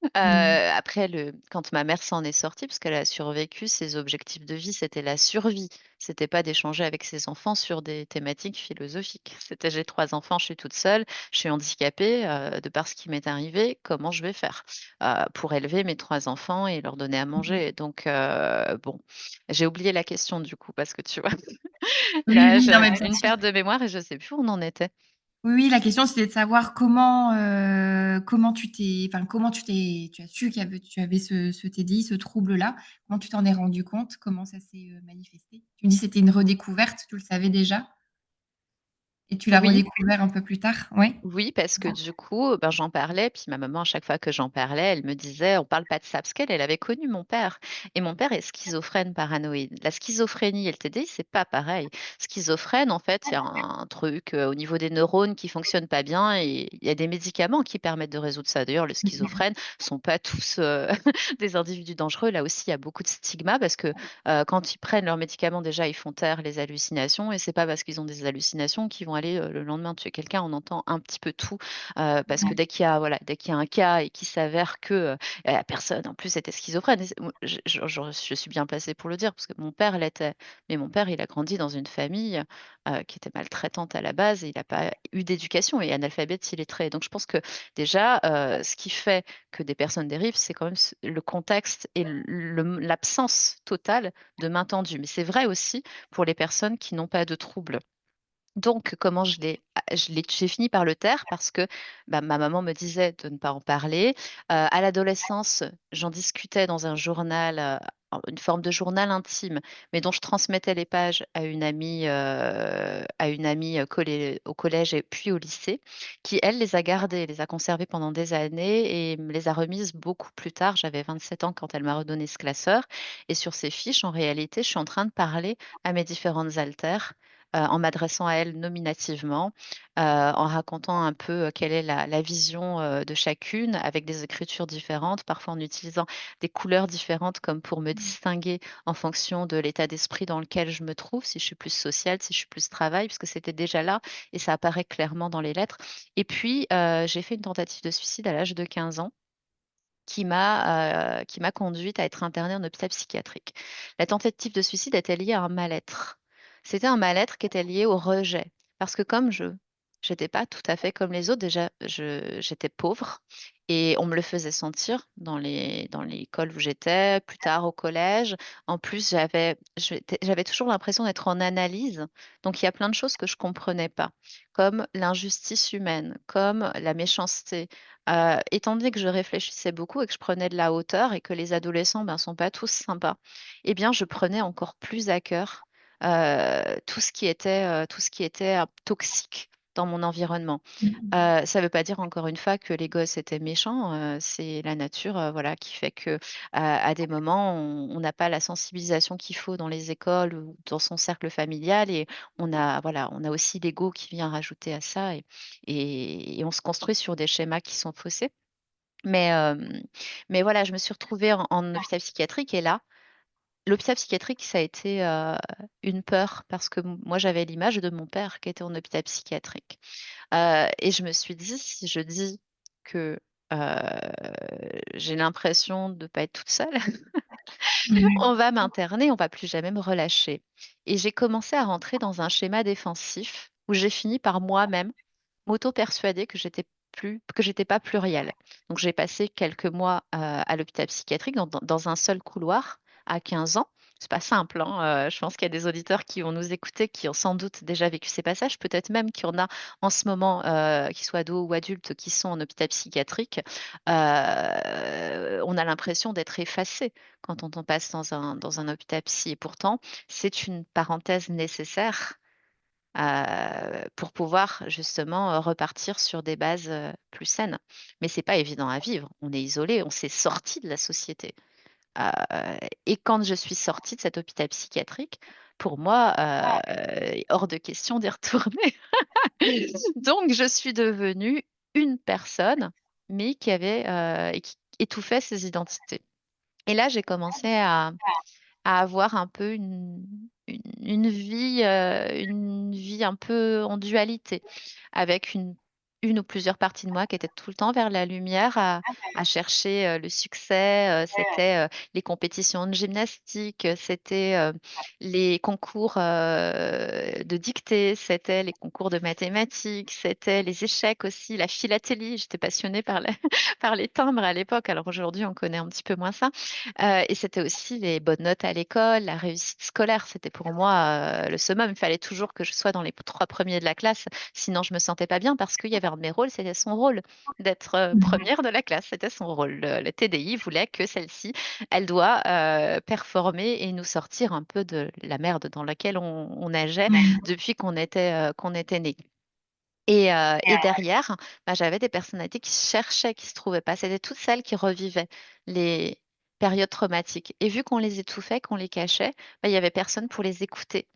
Mmh. Après quand ma mère s'en est sortie, parce qu'elle a survécu, ses objectifs de vie, c'était la survie. C'était pas d'échanger avec ses enfants sur des thématiques philosophiques. C'était: «J'ai 3 enfants, je suis toute seule, je suis handicapée, de par ce qui m'est arrivé, comment je vais faire, pour élever mes 3 enfants et leur donner à Mmh. manger?» Donc bon, j'ai oublié la question du coup parce que tu vois? Oui, Là, oui, non, j'ai mais bien une sûr. perte de mémoire et je sais plus où on en était. Oui, oui, la question, c'était de savoir comment tu as su tu avais ce TDI, ce trouble-là? Comment tu t'en es rendu compte? Comment ça s'est, manifesté? Tu me dis c'était une redécouverte, tu le savais déjà? Et tu l'as Oui. redécouvert un peu plus tard? Oui. Oui, parce que du coup, ben, j'en parlais, puis ma maman, à chaque fois que j'en parlais, elle me disait: «On parle pas de ça», parce qu'elle avait connu mon père et mon père est schizophrène paranoïde. La schizophrénie et le TDI, c'est pas pareil. Schizophrène, en fait, il y a un truc, au niveau des neurones qui fonctionne pas bien et il y a des médicaments qui permettent de résoudre ça. D'ailleurs, les schizophrènes sont pas tous, des individus dangereux. Là aussi, il y a beaucoup de stigmas parce que, quand ils prennent leurs médicaments, déjà, ils font taire les hallucinations et c'est pas parce qu'ils ont des hallucinations qu'ils vont aller, le lendemain tuer quelqu'un. On entend un petit peu tout, parce que dès qu'il y a un cas et qu'il s'avère que, la personne en plus était schizophrène et c'est moi je suis bien placée pour le dire parce que mon père l'était. Mais mon père, il a grandi dans une famille, qui était maltraitante à la base et il a pas eu d'éducation et analphabète illettré. Donc je pense que déjà, ce qui fait que des personnes dérivent, c'est quand même le contexte et l'absence totale de main tendue. Mais c'est vrai aussi pour les personnes qui n'ont pas de troubles. Donc comment j'ai fini par le taire parce que, bah, ma maman me disait de ne pas en parler. À l'adolescence, j'en discutais dans un journal, une forme de journal intime, mais dont je transmettais les pages à une amie, au collège et puis au lycée, qui elle les a gardées, les a conservées pendant des années et me les a remises beaucoup plus tard. J'avais 27 ans quand elle m'a redonné ce classeur et sur ces fiches, en réalité, je suis en train de parler à mes différentes altères en m'adressant à elles nominativement, en racontant un peu, quelle est la vision, de chacune avec des écritures différentes, parfois en utilisant des couleurs différentes comme pour me distinguer en fonction de l'état d'esprit dans lequel je me trouve, si je suis plus sociale, si je suis plus travail, puisque c'était déjà là et ça apparaît clairement dans les lettres. Et puis, j'ai fait une tentative de suicide à l'âge de 15 ans qui m'a conduite à être internée en hôpital psychiatrique. La tentative de suicide était liée à un mal-être. C'était un mal-être qui était lié au rejet. Parce que comme je j'étais pas tout à fait comme les autres, déjà, j'étais pauvre et on me le faisait sentir dans l'école où j'étais, plus tard au collège. En plus, j'avais toujours l'impression d'être en analyse. Donc, il y a plein de choses que je comprenais pas, comme l'injustice humaine, comme la méchanceté, étant donné que je réfléchissais beaucoup et que je prenais de la hauteur et que les adolescents, ben, sont pas tous sympas, eh bien, je prenais encore plus à cœur, tout ce qui était, toxique dans mon environnement. Ça ne veut pas dire encore une fois que les gosses étaient méchants, c'est la nature, voilà, qui fait que, à des moments, on n'a pas la sensibilisation qu'il faut dans les écoles ou dans son cercle familial et on a aussi l'ego qui vient rajouter à ça et on se construit sur des schémas qui sont faussés. Mais, mais voilà, je me suis retrouvée en hôpital psychiatrique et là, l'hôpital psychiatrique, ça a été, une peur parce que moi, j'avais l'image de mon père qui était en hôpital psychiatrique. Et je me suis dit: «Si je dis que, j'ai l'impression de pas être toute seule, on va m'interner, on va plus jamais me relâcher». Et j'ai commencé à rentrer dans un schéma défensif où j'ai fini par moi-même m'auto-persuader que j'étais pas plurielle. Donc j'ai passé quelques mois, à l'hôpital psychiatrique dans un seul couloir à 15 ans. C'est pas simple, hein, je pense qu'il y a des auditeurs qui vont nous écouter, qui ont sans doute déjà vécu ces passages, peut-être même qu'il y en a en ce moment, qu'ils soient ados ou adultes, qui sont en hôpital psychiatrique. On a l'impression d'être effacé quand on passe dans un hôpital psy et pourtant, c'est une parenthèse nécessaire pour pouvoir justement, repartir sur des bases, plus saines. Mais c'est pas évident à vivre. On est isolé, on s'est sorti de la société. Heu et quand je suis sortie de cet hôpital psychiatrique, pour moi, hors de question d'y retourner. Donc je suis devenue une personne, mais qui avait, et qui étouffait ses identités. Et là, j'ai commencé à avoir un peu une vie un peu en dualité, avec une ou plusieurs parties de moi qui étaient tout le temps vers la lumière à chercher, le succès, c'était, les compétitions de gymnastique, c'était, les concours, de dictée, c'était les concours de mathématiques, c'était les échecs aussi, la philatélie. J'étais passionnée par la par les timbres à l'époque, alors aujourd'hui on connaît un petit peu moins ça. Et c'était aussi les bonnes notes à l'école, la réussite scolaire. C'était pour moi, le summum. Il fallait toujours que je sois dans les 3 premiers de la classe, sinon je me sentais pas bien parce qu'il y avait un de mes rôles, c'était son rôle d'être, 1re de la classe, c'était son rôle. Le TDI voulait que celle-ci, elle doit, performer et nous sortir un peu de la merde dans laquelle on nageait depuis qu'on était nés. Et derrière, bah, j'avais des personnalités qui se cherchaient, qui se trouvaient pas. C'était toutes celles qui revivaient les périodes traumatiques. Et vu qu'on les étouffait, qu'on les cachait, bah, il y avait personne pour les écouter.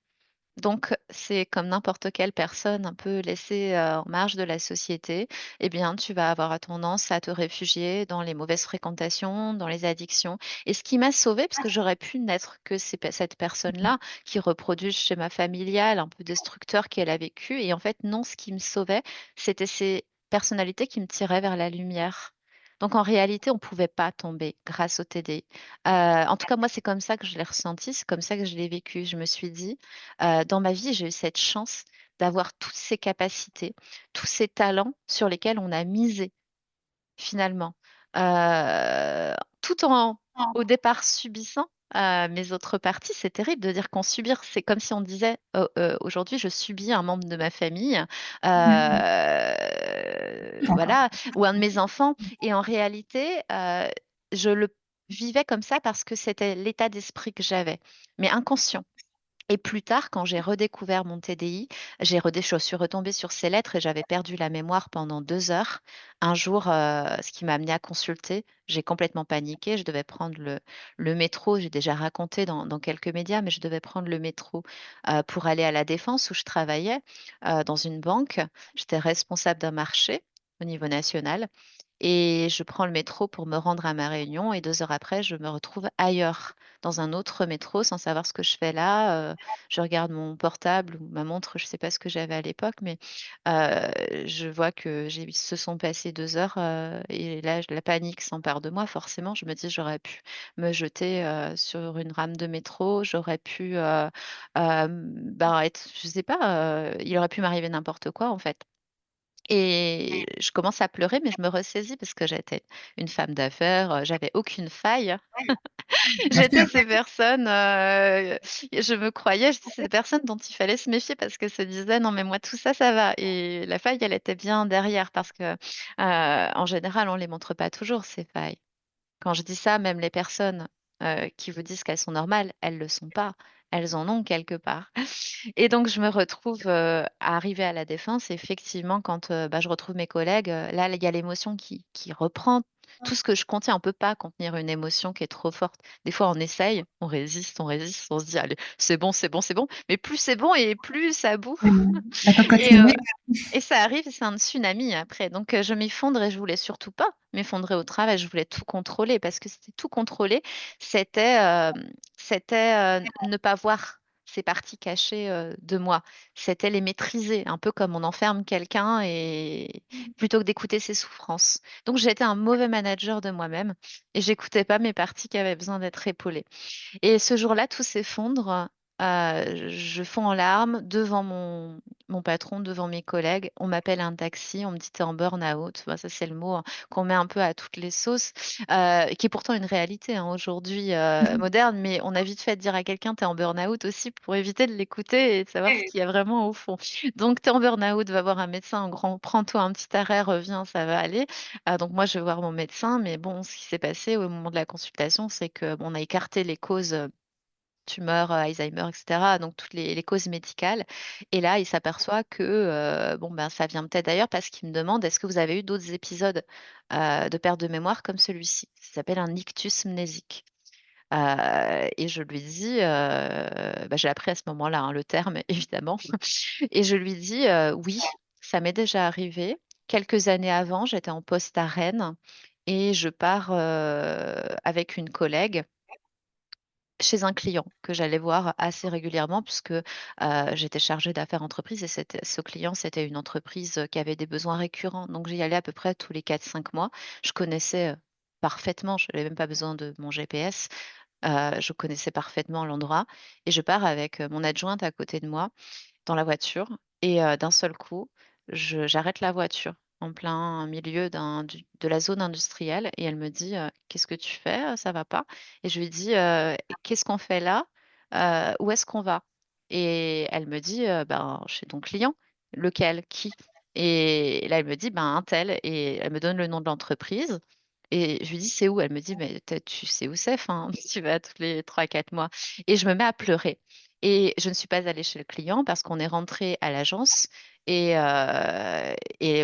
Donc, c'est comme n'importe quelle personne un peu laissée, en marge de la société, eh bien, tu vas avoir tendance à te réfugier dans les mauvaises fréquentations, dans les addictions et ce qui m'a sauvée, parce que j'aurais pu n'être que cette personne-là qui reproduit le schéma familial un peu destructeur qu'elle a vécu et en fait, non, ce qui me sauvait, c'était ces personnalités qui me tiraient vers la lumière. Donc en réalité, on ne pouvait pas tomber grâce au TD. En tout cas, moi, c'est comme ça que je l'ai ressenti, c'est comme ça que je l'ai vécu. Je me suis dit: dans ma vie, j'ai eu cette chance d'avoir toutes ces capacités, tous ces talents sur lesquels on a misé finalement. Tout en au départ subissant, mes autres parties. C'est terrible de dire qu'on subir, c'est comme si on disait: «Oh, aujourd'hui, je subis un membre de ma famille, voilà, ou un de mes enfants» et en réalité, je le vivais comme ça parce que c'était l'état d'esprit que j'avais, mais inconscient. Et plus tard, quand j'ai redécouvert mon TDI, je suis retombée sur ces lettres et j'avais perdu la mémoire pendant 2 heures. Un jour, ce qui m'a amenée à consulter, j'ai complètement paniqué. Je devais prendre le métro. J'ai déjà raconté dans quelques médias, mais je devais prendre le métro, pour aller à La Défense où je travaillais, dans une banque. J'étais responsable d'un marché au niveau national et je prends le métro pour me rendre à ma réunion et 2 heures après, je me retrouve ailleurs, dans un autre métro sans savoir ce que je fais là. Je regarde mon portable ou ma montre, je ne sais pas ce que j'avais à l'époque, mais je vois que j'ai se sont passées 2 heures, et là, la panique s'empare de moi forcément. Je me dis: «J'aurais pu me jeter, sur une rame de métro, j'aurais pu, ben, être je sais pas, il aurait pu m'arriver n'importe quoi, en fait». Et je commence à pleurer, mais je me ressaisis parce que j'étais une femme d'affaires, j'avais aucune faille. Bien J'étais sûr. ces personnes, je me croyais, j'étais ces personnes dont il fallait se méfier parce que se disaient: «Non mais moi tout ça, ça va» et la faille, elle était bien derrière parce que, en général, on les montre pas toujours ces failles. Quand je dis ça, même les personnes, qui vous disent qu'elles sont normales, elles le sont pas. Elles en ont quelque part. Et donc je me retrouve, arrivée à La Défense et effectivement quand, bah, je retrouve mes collègues, là, il y a l'émotion qui reprend. Tout ce que je contiens, on peut pas contenir une émotion qui est trop forte. Des fois, on essaye, on résiste, on se dit: «Allez, c'est bon, c'est bon, c'est bon», mais plus c'est bon et plus ça bout La cocotte et minute. et ça arrive, c'est un tsunami après, donc je m'effondre et je voulais surtout pas m'effondrer au travail. Je voulais tout contrôler parce que c'était tout contrôler, c'était, ne pas voir ces parties cachées, de moi. C'était les maîtriser, un peu comme on enferme quelqu'un et plutôt que d'écouter ses souffrances. Donc j'ai été un mauvais manager de moi-même et j'écoutais pas mes parties qui avaient besoin d'être épaulées. Et ce jour-là, tout s'effondre, je fonds en larmes devant mon patron, devant mes collègues. On m'appelle un taxi, on me dit: «Tu es en burn-out». Bah, ça, c'est le mot, hein, qu'on met un peu à toutes les sauces, qui est pourtant une réalité, hein, aujourd'hui, moderne, mais on a vite fait de dire à quelqu'un: «Tu es en burn-out» aussi pour éviter de l'écouter et de savoir ce qu'il y a vraiment au fond. Donc: «Tu es en burn-out, va voir un médecin, en grand prends-toi un petit arrêt, reviens, ça va aller». Donc moi, je vais voir mon médecin, mais bon, ce qui s'est passé au moment de la consultation, c'est qu'on a écarté les causes, tumeurs, Alzheimer et cetera, donc toutes les causes médicales et là, il s'aperçoit que, bon, ben, ça vient peut-être d'ailleurs parce qu'il me demande: «Est-ce que vous avez eu d'autres épisodes, de perte de mémoire comme celui-ci?» Ça s'appelle un ictus mnésique, et je lui dis, bah, j'ai appris à ce moment-là, hein, le terme évidemment et je lui dis: «Oui, ça m'est déjà arrivé. Quelques années avant, j'étais en poste à Rennes et je pars, avec une collègue chez un client que j'allais voir assez régulièrement puisque, j'étais chargée d'affaires entreprises et ce client, c'était une entreprise, qui avait des besoins récurrents. Donc j'y allais à peu près tous les 4-5 mois. Je connaissais, parfaitement, je n'avais même pas besoin de mon GPS, je connaissais parfaitement l'endroit et je pars avec, mon adjointe à côté de moi dans la voiture et d'un seul coup, je j'arrête la voiture en plein milieu de la zone industrielle et elle me dit: «Qu'est-ce que tu fais? Ça va pas?» et je lui dis: «Qu'est-ce qu'on fait là? Où est-ce qu'on va?» et elle me dit: «Ben, chez ton client». «Lequel? Qui?» et là, elle me dit: «Ben, untel» et elle me donne le nom de l'entreprise et je lui dis: «C'est où?» Elle me dit: «Mais tu sais où c'est, enfin, tu vas tous les 3-4 mois» et je me mets à pleurer. Et je ne suis pas allée chez le client parce qu'on est rentré à l'agence et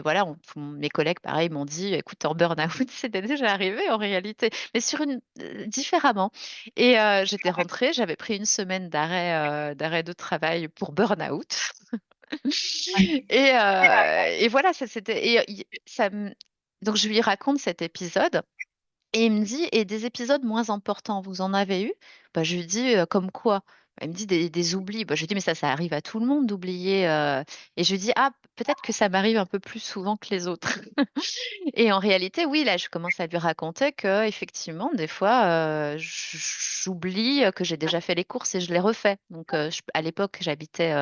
voilà, mes collègues, pareil, m'ont dit: «Écoute, tu es en burn-out». C'était déjà arrivé en réalité, mais sur une différemment et j'étais rentrée, j'avais pris une semaine d'arrêt de travail pour burn-out et voilà, ça c'était et il ça me donc je lui raconte cet épisode et il me dit: «Et des épisodes moins importants, vous en avez eu?» Bah, je lui dis: «Comme quoi?» Elle me dit: «Des oublis». Bah, je lui dis: «Mais ça arrive à tout le monde d'oublier», et je lui dis: «Ah, peut-être que ça m'arrive un peu plus souvent que les autres». Et en réalité, oui, là, je commence à lui raconter qu'effectivement, des fois, j'oublie, que j'ai déjà fait les courses et je les refais. Donc, à l'époque, j'habitais,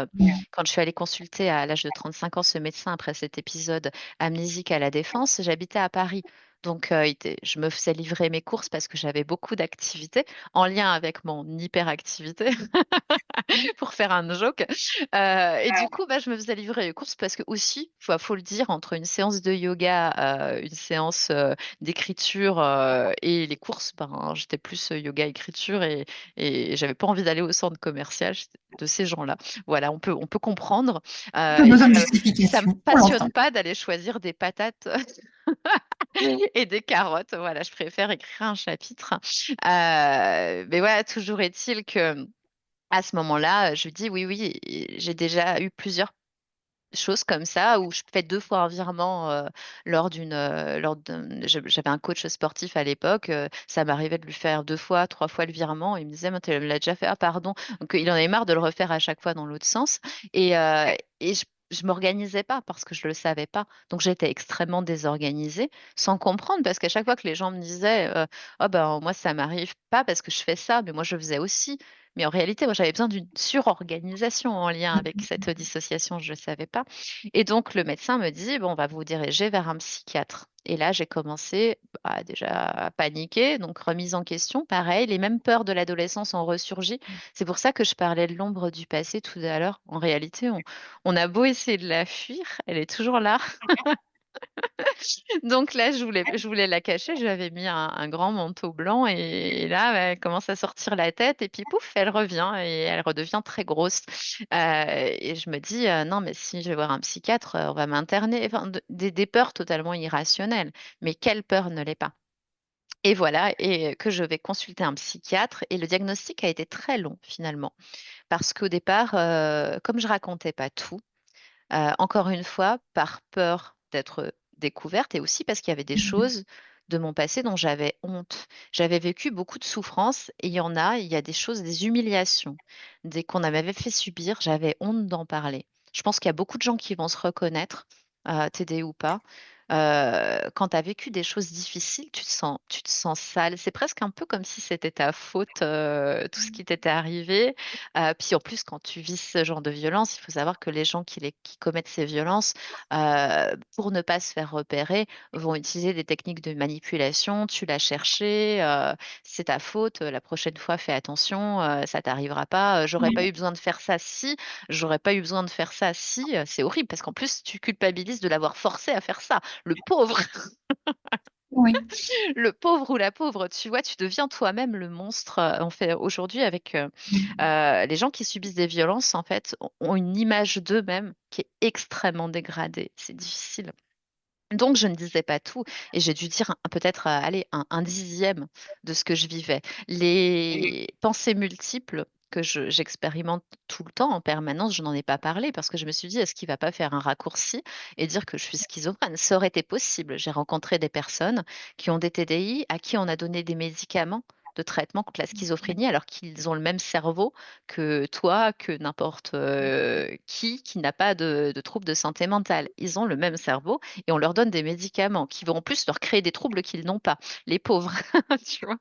quand je suis allée consulter à l'âge de 35 ans ce médecin après cet épisode amnésique à La Défense, j'habitais à Paris. Donc, je me faisais livrer mes courses parce que j'avais beaucoup d'activités en lien avec mon hyperactivité. Pour faire un joke. Et du coup, bah, je me faisais livrer les courses parce que aussi, faut le dire, entre une séance de yoga, une séance d'écriture et les courses, ben, j'étais plus yoga écriture et j'avais pas envie d'aller au centre commercial. J'étais de ces gens-là. Voilà, on peut comprendre. Pas Et besoin de ça me justification, on passionne l'entend. pas d'aller choisir des patates et des carottes. Voilà, je préfère écrire un chapitre. Mais voilà, toujours est-il que à ce moment-là, je lui dis oui, oui, et j'ai déjà eu plusieurs choses comme ça où je fais 2 fois un virement j'avais un coach sportif à l'époque, ça m'arrivait de lui faire 2 fois, 3 fois le virement. Il me disait, mais tu l'as déjà fait, ah pardon. Donc il en avait marre de le refaire à chaque fois dans l'autre sens. Et je m'organisais pas parce que je le savais pas. Donc j'étais extrêmement désorganisée, sans comprendre, parce qu'à chaque fois que les gens me disaient, oh ben moi ça m'arrive pas parce que je fais ça, mais moi je faisais aussi. Mais en réalité, moi, j'avais besoin d'une surorganisation en lien avec cette dissociation, je ne savais pas. Et donc, le médecin me dit, bon, on va vous diriger vers un psychiatre. Et là, j'ai commencé déjà à paniquer, donc remise en question, pareil, les mêmes peurs de l'adolescence ont ressurgi. C'est pour ça que je parlais de l'ombre du passé tout à l'heure. En réalité, on a beau essayer de la fuir, elle est toujours là. Donc là, je voulais la cacher. J'avais mis un grand manteau blanc et là, bah, elle commence à sortir la tête et puis pouf, elle revient et elle redevient très grosse. Et je me dis, non, mais si je vais voir un psychiatre, on va m'interner. Enfin, des peurs totalement irrationnelles. Mais quelle peur ne l'est pas? Et voilà, et que je vais consulter un psychiatre. Et le diagnostic a été très long finalement. Parce qu'au départ, comme je racontais pas tout, encore une fois, par peur d'être découverte et aussi parce qu'il y avait des choses de mon passé dont j'avais honte. J'avais vécu beaucoup de souffrances et il y a des choses, des humiliations, des qu'on m'avait fait subir, j'avais honte d'en parler. Je pense qu'il y a beaucoup de gens qui vont se reconnaître, TD ou pas. Quand tu as vécu des choses difficiles, tu te sens sale. C'est presque un peu comme si c'était ta faute, tout ce qui t'était arrivé. Puis en plus, quand tu vis ce genre de violence, il faut savoir que les gens qui commettent ces violences, pour ne pas se faire repérer, vont utiliser des techniques de manipulation. Tu l'as cherché, c'est ta faute, la prochaine fois, fais attention, ça t'arrivera pas. J'aurais pas Oui, eu besoin de faire ça si, j'aurais pas eu besoin de faire ça si. C'est horrible parce qu'en plus, tu culpabilises de l'avoir forcé à faire ça. Le pauvre, oui. le pauvre ou la pauvre, tu vois, tu deviens toi-même le monstre. On fait aujourd'hui avec les gens qui subissent des violences, en fait, ont une image d'eux-mêmes qui est extrêmement dégradée. C'est difficile. Donc, je ne disais pas tout et j'ai dû dire peut-être, allez, un dixième de ce que je vivais. Les pensées multiples que j'expérimente tout le temps en permanence, je n'en ai pas parlé parce que je me suis dit, est-ce qu'il va pas faire un raccourci et dire que je suis schizophrène? Ça aurait été possible. J'ai rencontré des personnes qui ont des TDI, à qui on a donné des médicaments de traitement contre la schizophrénie alors qu'ils ont le même cerveau que toi, que n'importe qui n'a pas de trouble de santé mentale. Ils ont le même cerveau et on leur donne des médicaments qui vont en plus leur créer des troubles qu'ils n'ont pas. Les pauvres, tu vois,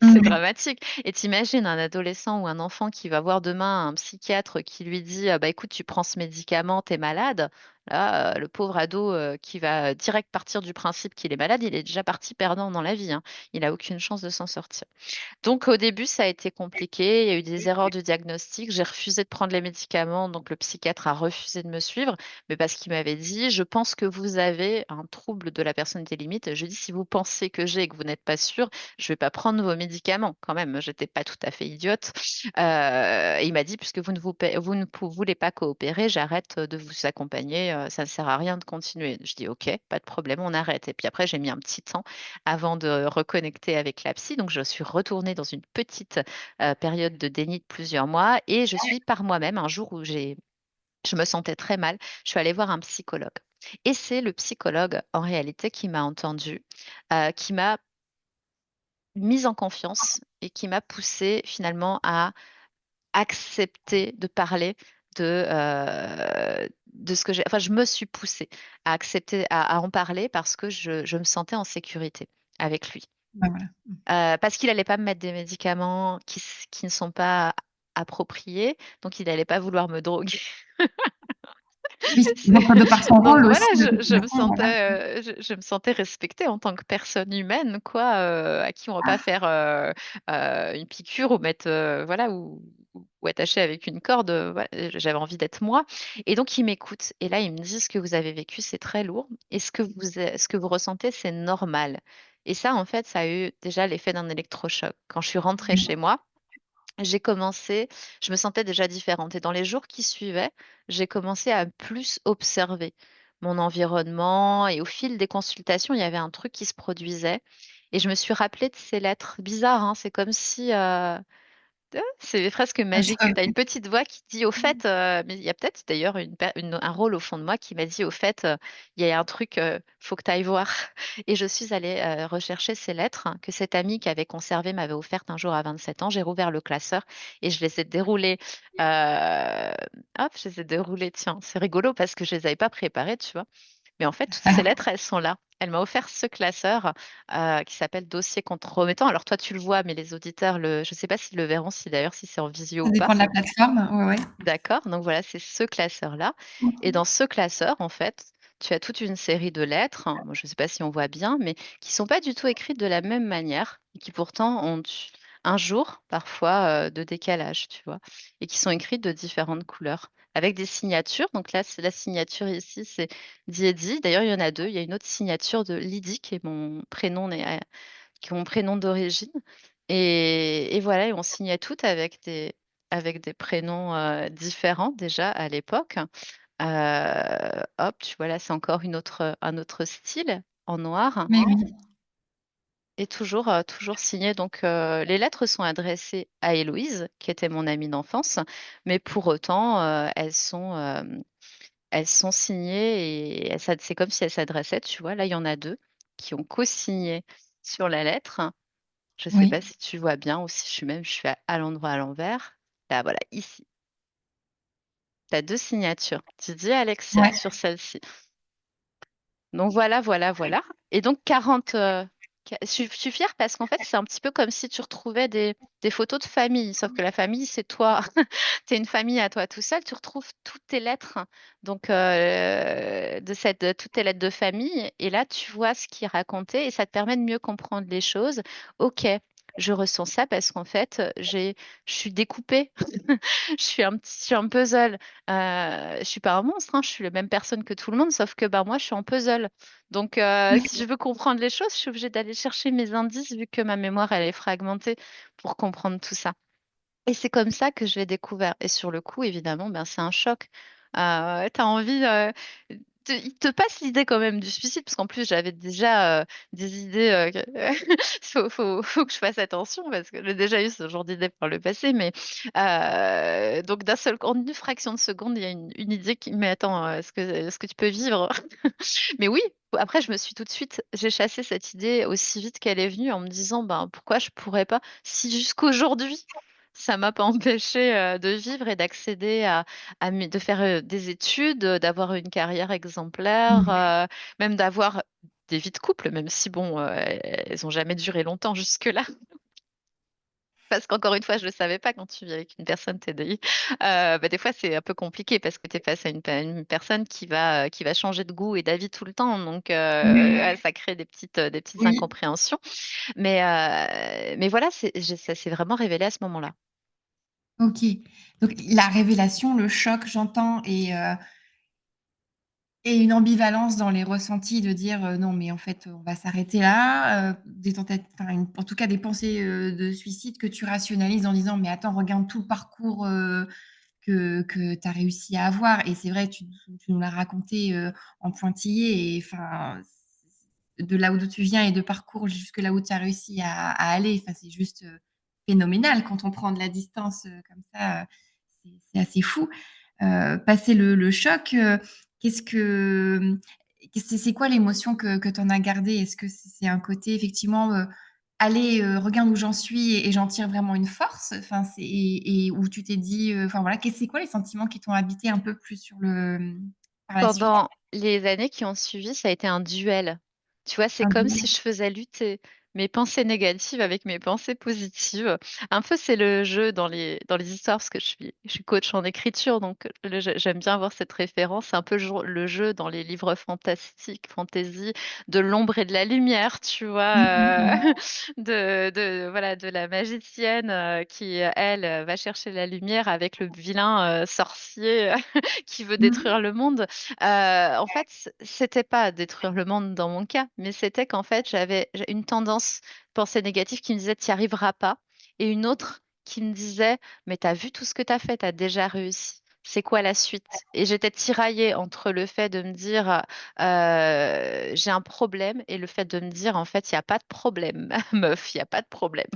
c'est Mmh. dramatique. Et t'imagines un adolescent ou un enfant qui va voir demain un psychiatre qui lui dit, bah écoute, tu prends ce médicament, t'es malade. Là, le pauvre ado qui va direct partir du principe qu'il est malade, il est déjà parti perdant dans la vie, hein. Il a aucune chance de s'en sortir. Donc au début, ça a été compliqué. Il y a eu des erreurs de diagnostic. J'ai refusé de prendre les médicaments, donc le psychiatre a refusé de me suivre, mais parce qu'il m'avait dit, je pense que vous avez un trouble de la personnalité limite. Je dis, si vous pensez que j'ai et que vous n'êtes pas sûr, je vais pas prendre vos médicaments quand même. J'étais pas tout à fait idiote. Et il m'a dit, puisque vous ne voulez pas coopérer, j'arrête de vous accompagner. Ça ne sert à rien de continuer. Je dis, OK, pas de problème, on arrête. Et puis après, j'ai mis un petit temps avant de reconnecter avec la psy. Donc, je suis retournée dans une petite période de déni de plusieurs mois et je suis par moi-même, un jour où je me sentais très mal, je suis allée voir un psychologue. Et c'est le psychologue, en réalité, qui m'a entendue, qui m'a mise en confiance et qui m'a poussée finalement à accepter de parler de ce que j'ai. Enfin, je me suis poussée à accepter, à en parler parce que je me sentais en sécurité avec lui. Bah, voilà. Parce qu'il allait pas me mettre des médicaments qui ne sont pas appropriés, donc il allait pas vouloir me droguer. Oui, donc de par son Donc rôle voilà, aussi de toute je me façon, voilà. sentais, je me sentais respectée en tant que personne humaine quoi, à qui on va pas faire, une piqûre ou mettre, voilà ou attacher avec une corde, voilà, j'avais envie d'être moi et donc il m'écoute et là il me dit: «Ce que vous avez vécu, c'est très lourd et ce que vous ressentez, c'est normal» et ça, en fait, ça a eu déjà l'effet d'un électrochoc. Quand je suis rentrée Oui, chez moi, j'ai commencé je me sentais déjà différente et dans les jours qui suivaient, j'ai commencé à plus observer mon environnement et au fil des consultations, il y avait un truc qui se produisait et je me suis rappelée de ces lettres. Bizarre, hein? C'est comme si, c'est presque magique. Tu as une petite voix qui dit: «Au fait», mais il y a peut-être d'ailleurs un rôle au fond de moi qui m'a dit: «Au fait, il y a un truc, faut que tu ailles voir» et je suis allée, rechercher ces lettres que cette amie qui avait conservé m'avait offertes un jour à 27 ans. J'ai rouvert le classeur et je les ai déroulées, hop, je les ai déroulées, tiens, c'est rigolo parce que je les avais pas préparées, tu vois? Mais en fait, toutes ces lettres, elles sont là. Elle m'a offert ce classeur, qui s'appelle Dossier compromettant. Alors toi, tu le vois, mais les auditeurs je ne sais pas s'ils le verront, si d'ailleurs si c'est en visio ça ou pas. dépend de la plateforme, ouais, ouais. D'accord, donc voilà, c'est ce classeur-là et dans ce classeur, en fait, tu as toute une série de lettres, hein, moi je ne sais pas si on voit bien, mais qui sont pas du tout écrites de la même manière et qui pourtant ont un jour, parfois, de décalage, tu vois? Et qui sont écrites de différentes couleurs avec des signatures. Donc là, c'est la signature ici, c'est Diedi. D'ailleurs, il y en a 2. Il y a une autre signature de Lydie qui est mon prénom d'origine et voilà et on signait toutes avec des prénoms, différents déjà à l'époque. Hop, tu vois là, c'est encore un autre style en noir Mais oui, et toujours signé donc les lettres sont adressées à Héloïse, qui était mon amie d'enfance, mais pour autant, elles sont signées et c'est comme si elles s'adressaient, tu vois? Là, il y en a 2 qui ont co-signé sur la lettre. Je sais oui, pas si tu vois bien ou si je suis à l'endroit à l'envers. Là, voilà, ici. Tu as 2 signatures, Didier et Alexia ouais, sur celle-ci. Donc voilà, voilà, voilà et donc 40, je suis fière parce qu'en fait, c'est un petit peu comme si tu retrouvais des photos de famille, sauf que la famille, c'est toi. Tu es une famille à toi tout seul, tu retrouves toutes tes lettres, donc de toutes tes lettres de famille et là, tu vois ce qui est raconté et ça te permet de mieux comprendre les choses. OK, je ressens ça parce qu'en fait, je suis découpée. Je suis un puzzle. Je suis pas un monstre, hein, je suis la même personne que tout le monde, sauf que, bah, moi, je suis en puzzle. Donc, si je veux comprendre les choses, je suis obligée d'aller chercher mes indices vu que ma mémoire, elle est fragmentée pour comprendre tout ça. Et c'est comme ça que je l'ai découvert. Et sur le coup, évidemment, ben, c'est un choc. Tu as envie, il te passe l'idée quand même du suicide, parce qu'en plus, j'avais déjà des idées. Faut que je fasse attention, parce que j'ai déjà eu ce genre d'idée par le passé. Mais donc, en une fraction de seconde, il y a une idée qui. Mais attends, est-ce que tu peux vivre? Mais oui, après, j'ai chassé cette idée aussi vite qu'elle est venue en me disant, ben, pourquoi je pourrais pas, si jusqu'aujourd'hui, ça m'a pas empêché de vivre et d'accéder de faire des études, d'avoir une carrière exemplaire, mmh. même d'avoir des vies de couple, même si bon, elles ont jamais duré longtemps jusque-là. Parce qu'encore une fois, je le savais pas quand tu vis avec une personne TDI. Bah, des fois, c'est un peu compliqué parce que tu es face à une personne qui va changer de goût et d'avis tout le temps. Donc, ouais, ça crée des petites Oui, incompréhensions. Mais voilà, ça s'est vraiment révélé à ce moment-là. OK. Donc la révélation, le choc, j'entends et une ambivalence dans les ressentis de dire, «Non, mais en fait, on va s'arrêter là», des tentatives enfin, en tout cas des pensées, de suicide que tu rationalises en disant: «Mais attends, regarde tout le parcours, que tu as réussi à avoir» et c'est vrai, tu nous l'as raconté, en pointillé et enfin, de là d'où tu viens et de parcours jusque là où tu as réussi à aller, enfin, c'est juste, phénoménal quand on prend de la distance, comme ça, c'est assez fou. Passé le choc, qu'est-ce que, c'est quoi l'émotion que tu en as gardée? Est-ce que c'est un côté effectivement, «Allez, regarde où j'en suis et j'en tire vraiment une force», enfin, c'est et où tu t'es dit, enfin voilà, c'est quoi les sentiments qui t'ont habité un peu plus par la suite? Pendant les années qui ont suivi, ça a été un duel. Tu vois, c'est Un comme duel? si je faisais lutter. mes pensées négatives avec mes pensées positives. Un peu, c'est le jeu dans les histoires, parce que je suis coach en écriture, donc j'aime bien avoir cette référence. C'est un peu le jeu dans les livres fantastiques, fantasy, de l'ombre et de la lumière, tu Mmh vois, mh. voilà, de la magicienne qui, elle, va chercher la lumière avec le vilain sorcier qui veut Mmh mh. détruire le monde. En fait, c'était pas détruire le monde dans mon cas, mais c'était qu'en fait, j'ai une tendance pensée négative qui me disait, tu n'y arriveras pas, et une autre qui me disait, mais t'as vu tout ce que t'as fait, t'as déjà réussi. C'est quoi la suite? Et j'étais tiraillée entre le fait de me dire, j'ai un problème, et le fait de me dire, en fait, il n'y a pas de problème, meuf, il n'y a pas de problème.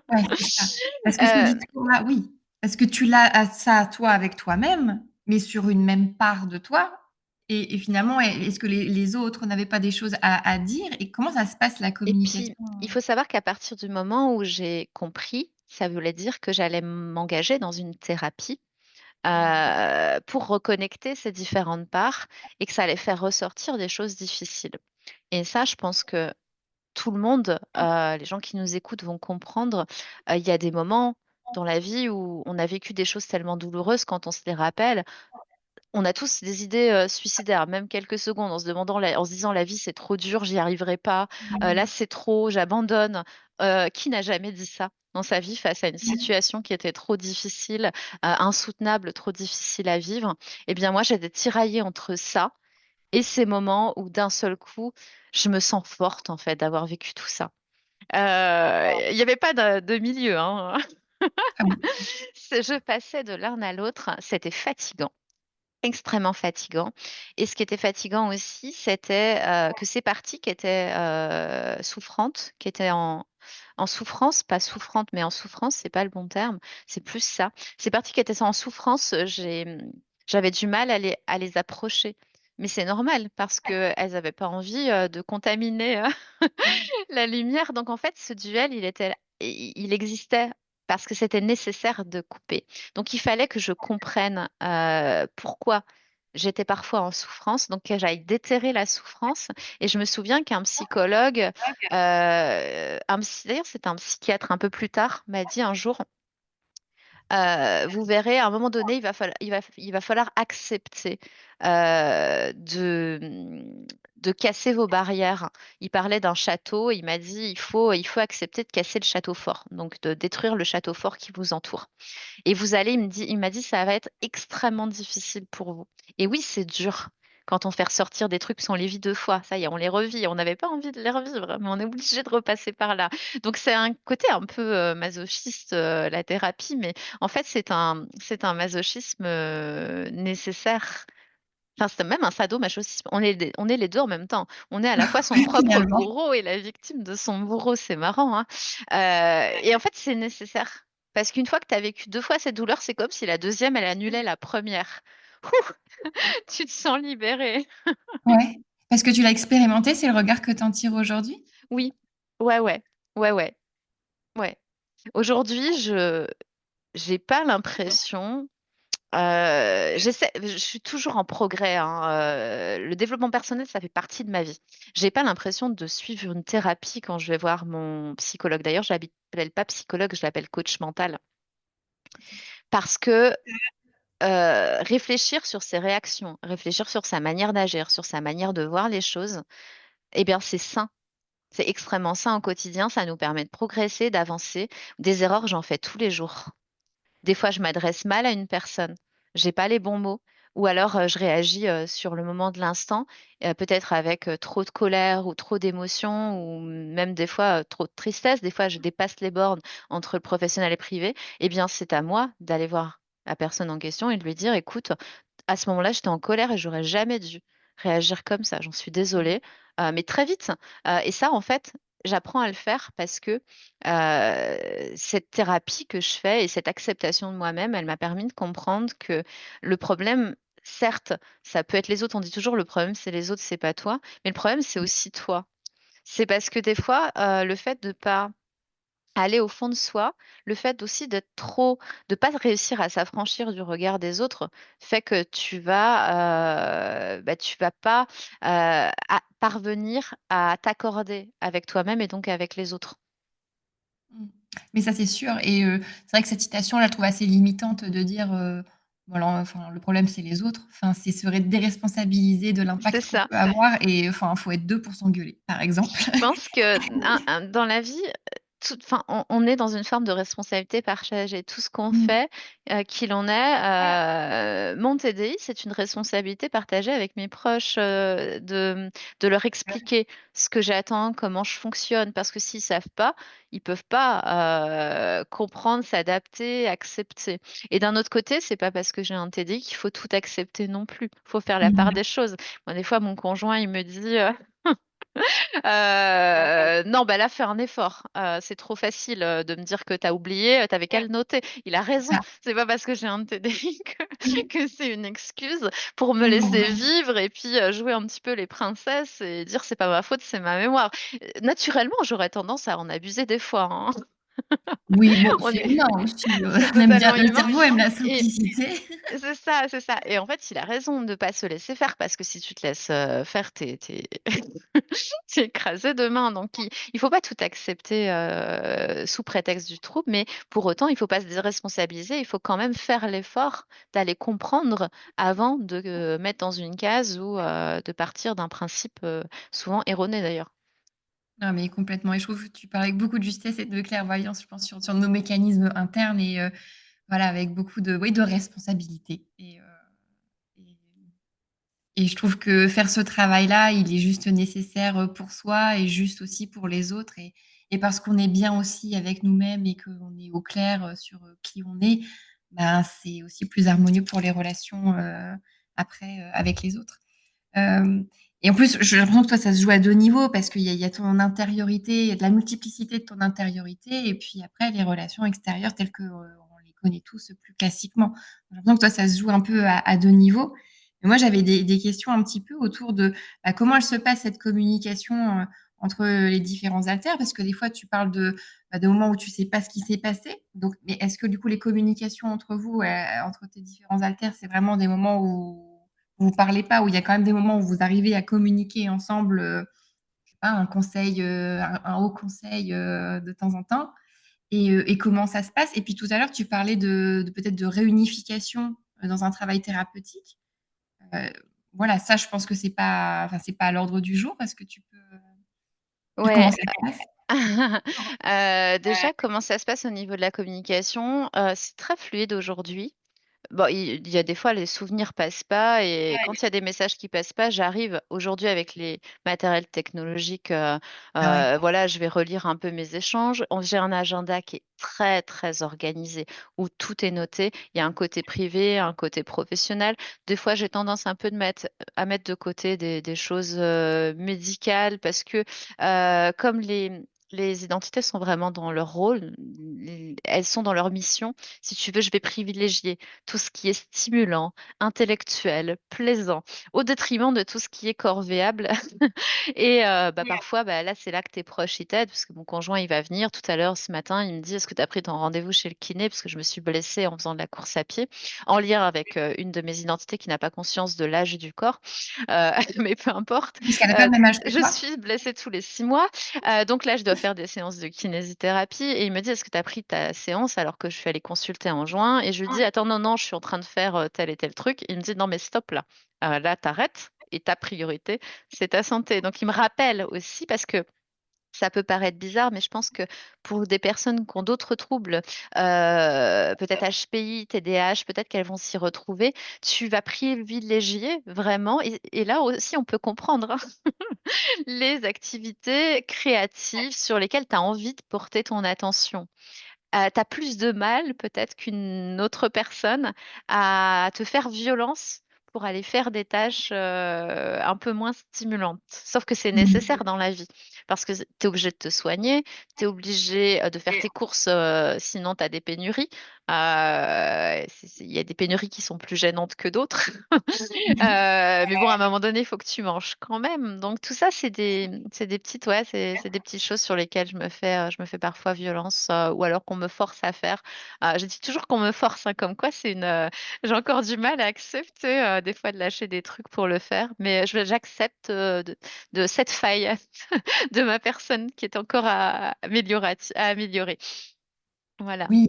Ouais, c'est ça. Parce que je me Euh, dis toi oui, parce que tu l'as à ça, toi, avec toi-même, mais sur une même part de toi et finalement, est-ce que les autres n'avaient pas des choses à dire et comment ça se passe la Et puis, communication? il faut savoir qu'à partir du moment où j'ai compris, ça voulait dire que j'allais m'engager dans une thérapie Mmh. pour reconnecter ces différentes parts et que ça allait faire ressortir des choses difficiles. Et ça, je pense que tout le monde, les gens qui nous écoutent vont comprendre. Il y a des moments dans la vie où on a vécu des choses tellement douloureuses quand on se les rappelle, on a tous des idées, suicidaires, même quelques secondes, en se disant: «La vie, c'est trop dur, j'y arriverai pas. Là, Mmh. c'est trop, j'abandonne». Qui n'a jamais dit ça dans sa vie face à une situation qui était trop difficile, insoutenable, trop difficile à vivre? Eh bien, moi, j'étais tiraillée entre ça et ces moments où, d'un seul coup, je me sens forte, en fait, d'avoir vécu tout ça. Il y avait pas de milieu, hein. Ah bon? Je passais de l'un à l'autre, c'était fatigant. Extrêmement fatigant, et ce qui était fatigant aussi, c'était, que ces parties qui étaient, souffrantes, qui étaient en souffrance, pas souffrante, mais en souffrance, c'est pas le bon terme, c'est plus ça. Ces parties qui étaient en souffrance, j'avais du mal à les approcher. Mais c'est normal parce qu'elles avaient pas envie, de contaminer, la lumière. Donc en fait, ce duel, il existait parce que c'était nécessaire de couper. Donc il fallait que je comprenne pourquoi j'étais parfois en souffrance, donc que j'aille déterrer la souffrance. Et je me souviens qu'un psychologue, d'ailleurs c'était un psychiatre un peu plus tard, m'a dit un jour, vous verrez, à un moment donné, il va falloir accepter de casser vos barrières. Il parlait d'un château, il m'a dit, il faut accepter de casser le château fort, donc de détruire le château fort qui vous entoure. Et il m'a dit, ça va être extrêmement difficile pour vous. Et oui, c'est dur. Quand on fait ressortir des trucs, puis on les vit deux fois, ça y est, on les revit. On n'avait pas envie de les revivre, mais on est obligé de repasser par là. Donc c'est un côté un peu masochiste, la thérapie, mais en fait c'est un masochisme nécessaire. Enfin, c'est même un sadomasochisme. On est les deux en même temps. On est à la fois son Ouais, propre finalement. bourreau et la victime de son bourreau. C'est marrant, hein. Et en fait, c'est nécessaire. Parce qu'une fois que tu as vécu deux fois cette douleur, c'est comme si la deuxième, elle annulait la première. Ouh, tu te sens libéré. Ouais. Parce que tu l'as expérimenté, c'est le regard que tu en tires aujourd'hui? Oui, ouais, ouais, ouais, ouais, ouais. Aujourd'hui, je j'ai pas l'impression. Je suis toujours en progrès, hein, le développement personnel, ça fait partie de ma vie. J'ai pas l'impression de suivre une thérapie quand je vais voir mon psychologue. D'ailleurs, je l'appelle pas psychologue, je l'appelle coach mental. Parce que réfléchir sur ses réactions, réfléchir sur sa manière d'agir, sur sa manière de voir les choses, eh bien, c'est sain. C'est extrêmement sain au quotidien. Ça nous permet de progresser, d'avancer. Des erreurs, j'en fais tous les jours. Des fois, je m'adresse mal à une personne, j'ai pas les bons mots, ou alors je réagis sur le moment de l'instant, peut-être avec trop de colère ou trop d'émotion, ou même des fois trop de tristesse. Des fois, je dépasse les bornes entre le professionnel et le privé. Eh bien, c'est à moi d'aller voir la personne en question et de lui dire, écoute, à ce moment-là, j'étais en colère et j'aurais jamais dû réagir comme ça. J'en suis désolée, mais très vite. Et ça, en fait, j'apprends à le faire parce que cette thérapie que je fais et cette acceptation de moi-même, elle m'a permis de comprendre que le problème, certes, ça peut être les autres. On dit toujours le problème, c'est les autres, c'est pas toi. Mais le problème, c'est aussi toi. C'est parce que des fois, le fait de pas aller au fond de soi, le fait aussi de pas réussir à s'affranchir du regard des autres fait que tu vas pas parvenir à t'accorder avec toi-même et donc avec les autres. Mmh. Mais ça, c'est sûr et c'est vrai que cette citation, là, je trouve assez limitante de dire, voilà, enfin, le problème, c'est les autres. Enfin, c'est se déresponsabiliser de C'est l'impact qu'on ça. peut avoir et enfin, faut être 2 pour s'engueuler, par exemple. Je pense que dans la vie, enfin, on est dans une forme de responsabilité partagée. Tout ce qu'on Mmh. fait, qu'il en est, mon TDI, c'est une responsabilité partagée avec mes proches, de leur expliquer ce que j'attends, comment je fonctionne. Parce que s'ils savent pas, ils peuvent pas, comprendre, s'adapter, accepter. Et d'un autre côté, c'est pas parce que j'ai un TDI qu'il faut tout accepter non plus. Faut faire la part Mmh. des choses. Moi, des fois, mon conjoint, il me dit: non, bah, là, fais un effort. C'est trop facile, de me dire que tu as oublié, tu avais qu'à le noter. Il a C'est raison. ça. C'est pas parce que j'ai un TDI que Mmh. que c'est une excuse pour me laisser Mmh. vivre et puis, jouer un petit peu les princesses et dire: «C'est pas ma faute, c'est ma mémoire». Naturellement, j'aurais tendance à en abuser des fois, hein. Oui, bon, On c'est est humain aussi, c'est on aime bien totalement le humain cerveau aime la et simplicité. c'est ça et en fait, il a raison de pas se laisser faire parce que si tu te laisses, faire, tu es tu écrasé demain, donc il faut pas tout accepter, sous prétexte du trouble, mais pour autant, il faut pas se déresponsabiliser. Il faut quand même faire l'effort d'aller comprendre avant de, mettre dans une case ou, de partir d'un principe, souvent erroné d'ailleurs. Non, mais complètement et je trouve que tu parles avec beaucoup de justesse et de clairvoyance, je pense, sur nos mécanismes internes et voilà, avec beaucoup de oui, de responsabilité et et je trouve que faire ce travail-là, il est juste nécessaire, pour soi et juste aussi pour les autres et parce qu'on est bien aussi avec nous-mêmes et qu'on est au clair, sur, qui on est, ben, c'est aussi plus harmonieux pour les relations, après, avec les autres. Hem et en plus, j'ai l'impression que toi, ça se joue à 2 niveaux parce qu'il y a ton intériorité, il y a de la multiplicité de ton intériorité et puis après les relations extérieures telles que, on les connaît tous, plus classiquement. J'ai l'impression que toi, ça se joue un peu à 2 niveaux. Et moi, j'avais des questions un petit peu autour de, bah, comment elle se passe cette communication, entre, les différents alters? Parce que des fois, tu parles de, bah, de moments où tu sais pas ce qui s'est passé. Donc mais est-ce que du coup, les communications entre vous, entre tes différents alters, c'est vraiment des moments où vous parlez pas, où il y a quand même des moments où vous arrivez à communiquer ensemble, je sais pas, un conseil, un haut conseil, de temps en temps et comment ça se passe? Et puis tout à l'heure, tu parlais de peut-être de réunification, dans un travail thérapeutique. Heu, voilà, ça, je pense que c'est pas enfin, c'est pas à l'ordre du jour. Est-ce que tu peux dire Ouais. comment ça se passe? Déjà, comment ça se passe au niveau de la communication? C'est très fluide aujourd'hui. Bon, il y a des fois, les souvenirs passent pas et quand il y a des messages qui passent pas, j'arrive aujourd'hui avec les matériels technologiques, Ah ouais. voilà, je vais relire un peu mes échanges. J'ai un agenda qui est très, très organisé, où tout est noté. Il y a un côté privé, un côté professionnel. Des fois, j'ai tendance un peu à mettre de côté des choses, médicales parce que, comme les identités sont vraiment dans leur rôle, elles sont dans leur mission. Si tu veux, je vais privilégier tout ce qui est stimulant, intellectuel, plaisant, au détriment de tout ce qui est corvéable et bah, parfois, bah, là, c'est là que tes proches, ils t'aident parce que mon conjoint, il va venir tout à l'heure, ce matin, il me dit: «Est-ce que tu as pris ton rendez-vous chez le kiné?» parce que je me suis blessée en faisant de la course à pied, en lien avec, une de mes identités qui n'a pas conscience de l'âge et du corps, mais peu importe. Puisqu'elle a pas le même âge que Je toi? suis blessée tous les 6 mois, donc là, je dois faire des séances de kinésithérapie et il me dit: «Est-ce que tu as pris ta séance?» alors que je suis allée consulter en juin et je lui dis: «Attends, non, non, je suis en train de faire, tel et tel truc». Il me dit: «Non, mais stop là, là, tu arrêtes et ta priorité, c'est ta santé». Donc il me rappelle aussi parce que ça peut paraître bizarre, mais je pense que pour des personnes qui ont d'autres troubles, peut-être HPI, TDAH, peut-être qu'elles vont s'y retrouver. Tu vas privilégier vraiment et là aussi on peut comprendre, hein, les activités créatives sur lesquelles tu as envie de porter ton attention. Tu as plus de mal peut-être qu'une autre personne à te faire violence pour aller faire des tâches, un peu moins stimulantes. Sauf que c'est Mmh. nécessaire dans la vie parce que tu es obligé de te soigner, tu es obligé, de faire tes courses, sinon tu as des pénuries. Il y a des pénuries qui sont plus gênantes que d'autres. Mais bon, à un moment donné, il faut que tu manges quand même. Donc tout ça, c'est des petites, ouais, c'est des petites choses sur lesquelles je me fais parfois violence, ou alors qu'on me force à faire. Je dis toujours qu'on me force, hein, comme quoi j'ai encore du mal à accepter des fois de lâcher des trucs pour le faire, mais j'accepte de cette faille de ma personne qui est encore à améliorer. Voilà. Oui,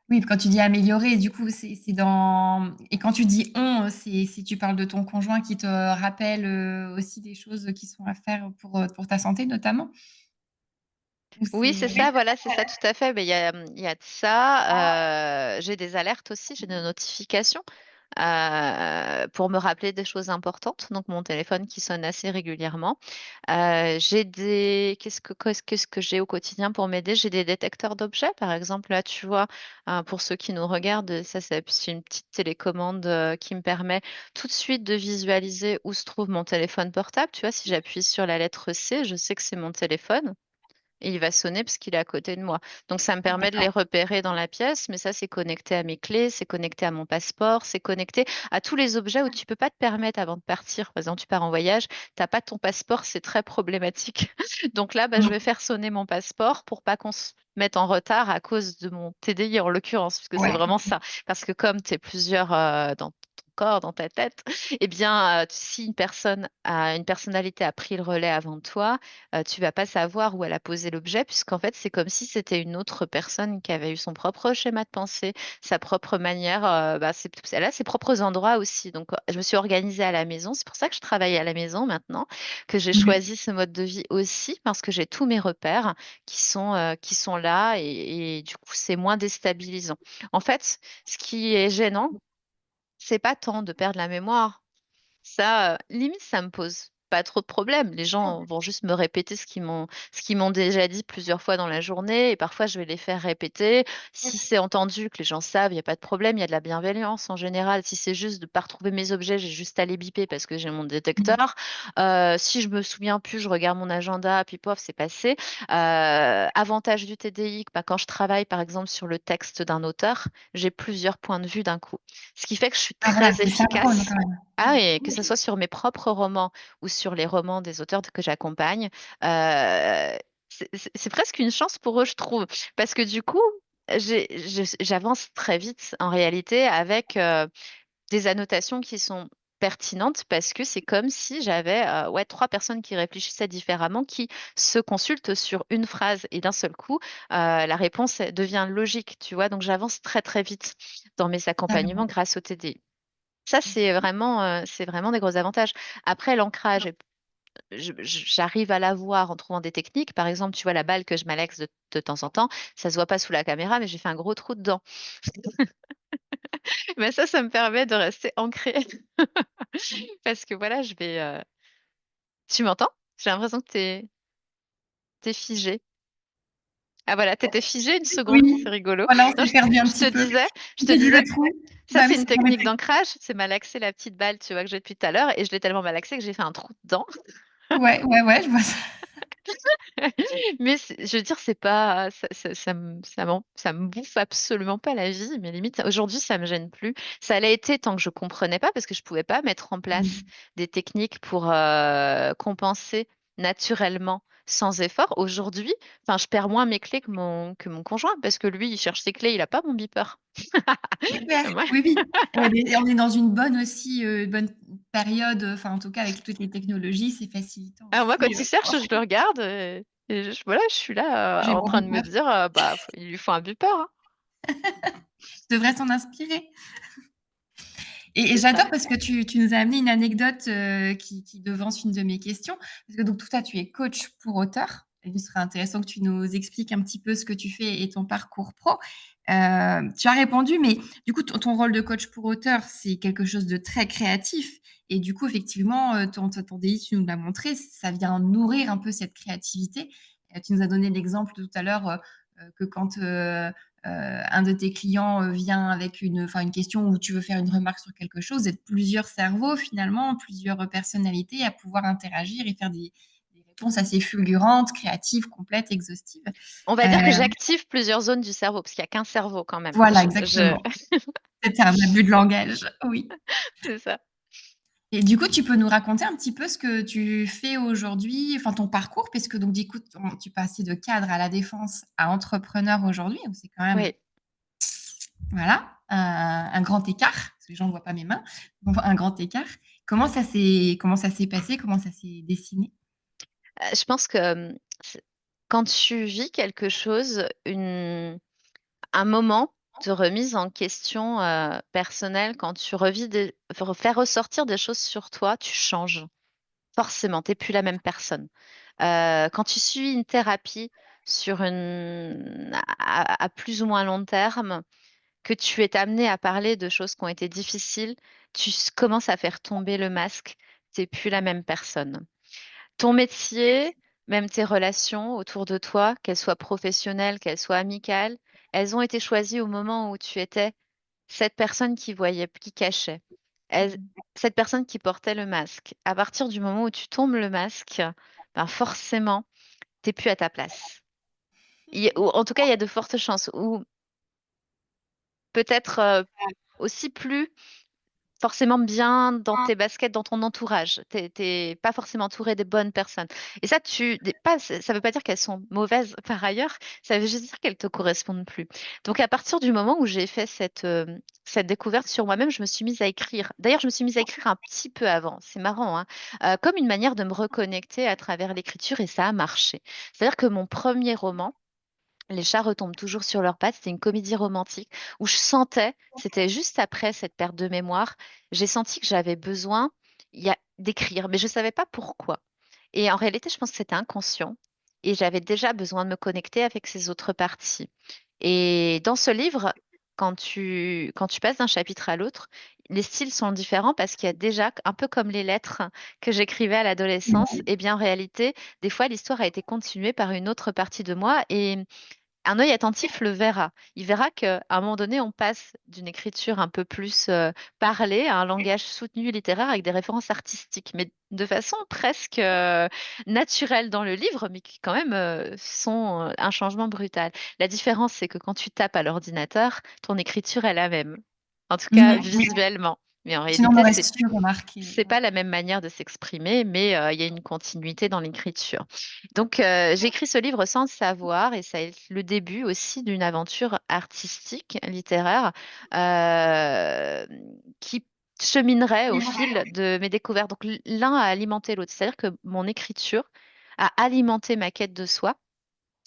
oui, quand tu dis améliorer, du coup, c'est dans et quand tu dis «on», c'est si tu parles de ton conjoint qui te rappelle, aussi des choses qui sont à faire pour ta santé notamment? Ou Oui, c'est c'est ça, voilà, c'est ça, tout à fait. Mais il y a de ça. J'ai des alertes aussi, j'ai des notifications pour me rappeler des choses importantes. Donc, mon téléphone qui sonne assez régulièrement. Qu'est-ce que j'ai au quotidien pour m'aider? J'ai des détecteurs d'objets, par exemple. Là, tu vois, pour ceux qui nous regardent, ça, c'est une petite télécommande qui me permet tout de suite de visualiser où se trouve mon téléphone portable. Tu vois, si j'appuie sur la lettre C, je sais que c'est mon téléphone et il va sonner parce qu'il est à côté de moi. Donc ça me permet de les d'accord. repérer dans la pièce, mais ça c'est connecté à mes clés, c'est connecté à mon passeport, c'est connecté à tous les objets où tu peux pas te permettre avant de partir. Par exemple, tu pars en voyage, t'as pas ton passeport, c'est très problématique. Donc là, bah, je vais Mmh. faire sonner mon passeport pour pas qu'on se mette en retard à cause de mon TDI en l'occurrence, puisque c'est Ouais. vraiment ça. Parce que comme tu es plusieurs dans ton corps, dans ta tête, eh bien, si une personnalité a pris le relais avant toi, tu vas pas savoir où elle a posé l'objet, puisqu'en fait, c'est comme si c'était une autre personne qui avait eu son propre schéma de pensée, sa propre manière. Elle a ses propres endroits aussi. Donc, je me suis organisée à la maison. C'est pour ça que je travaille à la maison maintenant, que j'ai Mmh. choisi ce mode de vie aussi, parce que j'ai tous mes repères qui sont là et du coup, c'est moins déstabilisant. En fait, ce qui est gênant, c'est pas tant de perdre la mémoire. Ça, limite, ça me pose pas trop de problème. Les gens vont juste me répéter ce qu'ils m'ont déjà dit plusieurs fois dans la journée et parfois je vais les faire répéter. Si c'est entendu que les gens savent, il n'y a pas de problème, il y a de la bienveillance en général. Si c'est juste de pas retrouver mes objets, j'ai juste à les biper parce que j'ai mon détecteur. Si je me souviens plus, je regarde mon agenda, puis pof, c'est passé. Avantage du TDI, bah, quand je travaille par exemple sur le texte d'un auteur, j'ai plusieurs points de vue d'un coup. Ce qui fait que je suis Ah voilà, très c'est synchrone efficace. quand même. Ah, et que ce soit sur mes propres romans ou sur les romans des auteurs que j'accompagne, c'est presque une chance pour eux, je trouve. Parce que du coup, j'avance très vite en réalité avec des annotations qui sont pertinentes parce que c'est comme si j'avais ouais, trois personnes qui réfléchissaient différemment, qui se consultent sur une phrase et d'un seul coup, la réponse devient logique, tu vois. Donc j'avance très très vite dans mes Ça accompagnements grâce au TDI. Ça, c'est vraiment des gros avantages. Après, l'ancrage, j'arrive à l'avoir en trouvant des techniques. Par exemple, tu vois la balle que je malaxe de temps en temps, ça se voit pas sous la caméra, mais j'ai fait un gros trou dedans. Mais ça me permet de rester ancré. Parce que voilà, Tu m'entends? J'ai l'impression que t'es figé. Ah voilà, t'étais figé une seconde, c'est oui, rigolo. voilà, on Non, s'est perdu un je te petit peu. disais, je te J'ai dit disais, le trou. ça Bah c'est oui, une ça technique permettait d'ancrage, c'est malaxer la petite balle, tu vois, que j'ai depuis tout à l'heure, et je l'ai tellement malaxée que j'ai fait un trou dedans. ouais, ouais, ouais, je vois ça. Mais je veux dire, c'est pas, ça me bouffe absolument pas la vie, mais limite, aujourd'hui, ça me gêne plus. Ça l'a été tant que je comprenais pas, parce que je pouvais pas mettre en place Mmh. des techniques pour compenser naturellement sans effort. Aujourd'hui, enfin, je perds moins mes clés que mon conjoint, parce que lui, il cherche ses clés, il a pas mon beeper. Super, Moi, oui, oui. On est dans une bonne aussi, bonne période, enfin en tout cas avec toutes les technologies, c'est facilitant alors moi, aussi, quand il cherche, je le regarde, et voilà, je suis là j'ai en mon train de me beeper. dire, bah, il lui faut un beeper, hein. Je devrais s'en inspirer. Et C'est ça. j'adore parce que tu nous as amené une anecdote, qui devance une de mes questions. Parce que donc toi, tu es coach pour auteurs et il serait intéressant que tu nous expliques un petit peu ce que tu fais et ton parcours pro. Tu as répondu, mais du coup, ton rôle de coach pour auteur, c'est quelque chose de très créatif et du coup, effectivement, ton DI, tu nous l'as montré, ça vient nourrir un peu cette créativité. Tu nous as donné l'exemple tout à l'heure, que quand, un de tes clients vient avec une question où tu veux faire une remarque sur quelque chose, vous êtes plusieurs cerveaux finalement, plusieurs personnalités à pouvoir interagir et faire des réponse assez fulgurante, créative, complète, exhaustive. On va dire que Heu, j'active plusieurs zones du cerveau, parce qu'il y a qu'un cerveau quand même. voilà, Je exactement. C'était un abus de langage, oui. c'est ça. Et du coup, tu peux nous raconter un petit peu ce que tu fais aujourd'hui, enfin ton parcours, puisque donc du coup, tu passais de cadre à la défense à entrepreneur aujourd'hui, donc c'est quand même, Oui. voilà, un grand écart, parce que les gens ne voient pas mes mains, donc un grand écart. Comment ça s'est passé? Comment ça s'est dessiné? Je pense que, c'est quand tu vis quelque chose, un moment de remise en question, personnelle, quand tu revis des fais ressortir des choses sur toi, tu changes. Forcément, tu es plus la même personne. Quand tu suis une thérapie sur à plus ou moins long terme, que tu es amené à parler de choses qui ont été difficiles, commences à faire tomber le masque, tu plus la même personne. Ton métier, même tes relations autour de toi, qu'elles soient professionnelles, qu'elles soient amicales, elles ont été choisies au moment où tu étais cette personne qui voyait, qui cachait. Elle- Cette personne qui portait le masque. À partir du moment où tu tombes le masque, ben forcément, t'es plus à ta place. Ou en tout cas, il y a de fortes chances. Ou peut-être aussi plus forcément bien dans tes baskets, dans ton entourage. T'es pas forcément entouré des bonnes personnes. Et ça, ça veut pas dire qu'elles sont mauvaises par ailleurs, ça veut juste dire qu'elles te correspondent plus. Donc, à partir du moment où j'ai fait cette découverte sur moi-même, je me suis mise à écrire. D'ailleurs, je me suis mise à écrire un petit peu avant. C'est marrant, hein. Comme une manière de me reconnecter à travers l'écriture et ça a marché. C'est-à-dire que mon premier roman, les chats retombent toujours sur leurs pattes. C'était une comédie romantique où je sentais, c'était juste après cette perte de mémoire, j'ai senti que j'avais besoin d'écrire, mais je ne savais pas pourquoi. Et en réalité, je pense que c'était inconscient et j'avais déjà besoin de me connecter avec ces autres parties. Et dans ce livre, quand tu passes d'un chapitre à l'autre, les styles sont différents parce qu'il y a déjà, un peu comme les lettres que j'écrivais à l'adolescence, et bien en réalité, des fois, l'histoire a été continuée par une autre partie de moi et un œil attentif le verra. Il verra qu'à un moment donné, on passe d'une écriture un peu plus parlée à un langage soutenu littéraire avec des références artistiques, mais de façon presque naturelle dans le livre, mais qui quand même sont un changement brutal. La différence, c'est que quand tu tapes à l'ordinateur, ton écriture est la même. En tout cas, Mmh. Oui. visuellement. Mais en Sinon, on réalité, aurait su remarquer, c'est ouais. pas la même manière de s'exprimer, mais il y a une continuité dans l'écriture. Donc, j'ai écrit ce livre sans le savoir et ça a été le début aussi d'une aventure artistique, littéraire, euh, qui cheminerait au fil de mes découvertes. Donc, l'un a alimenté l'autre. C'est-à-dire que mon écriture a alimenté ma quête de soi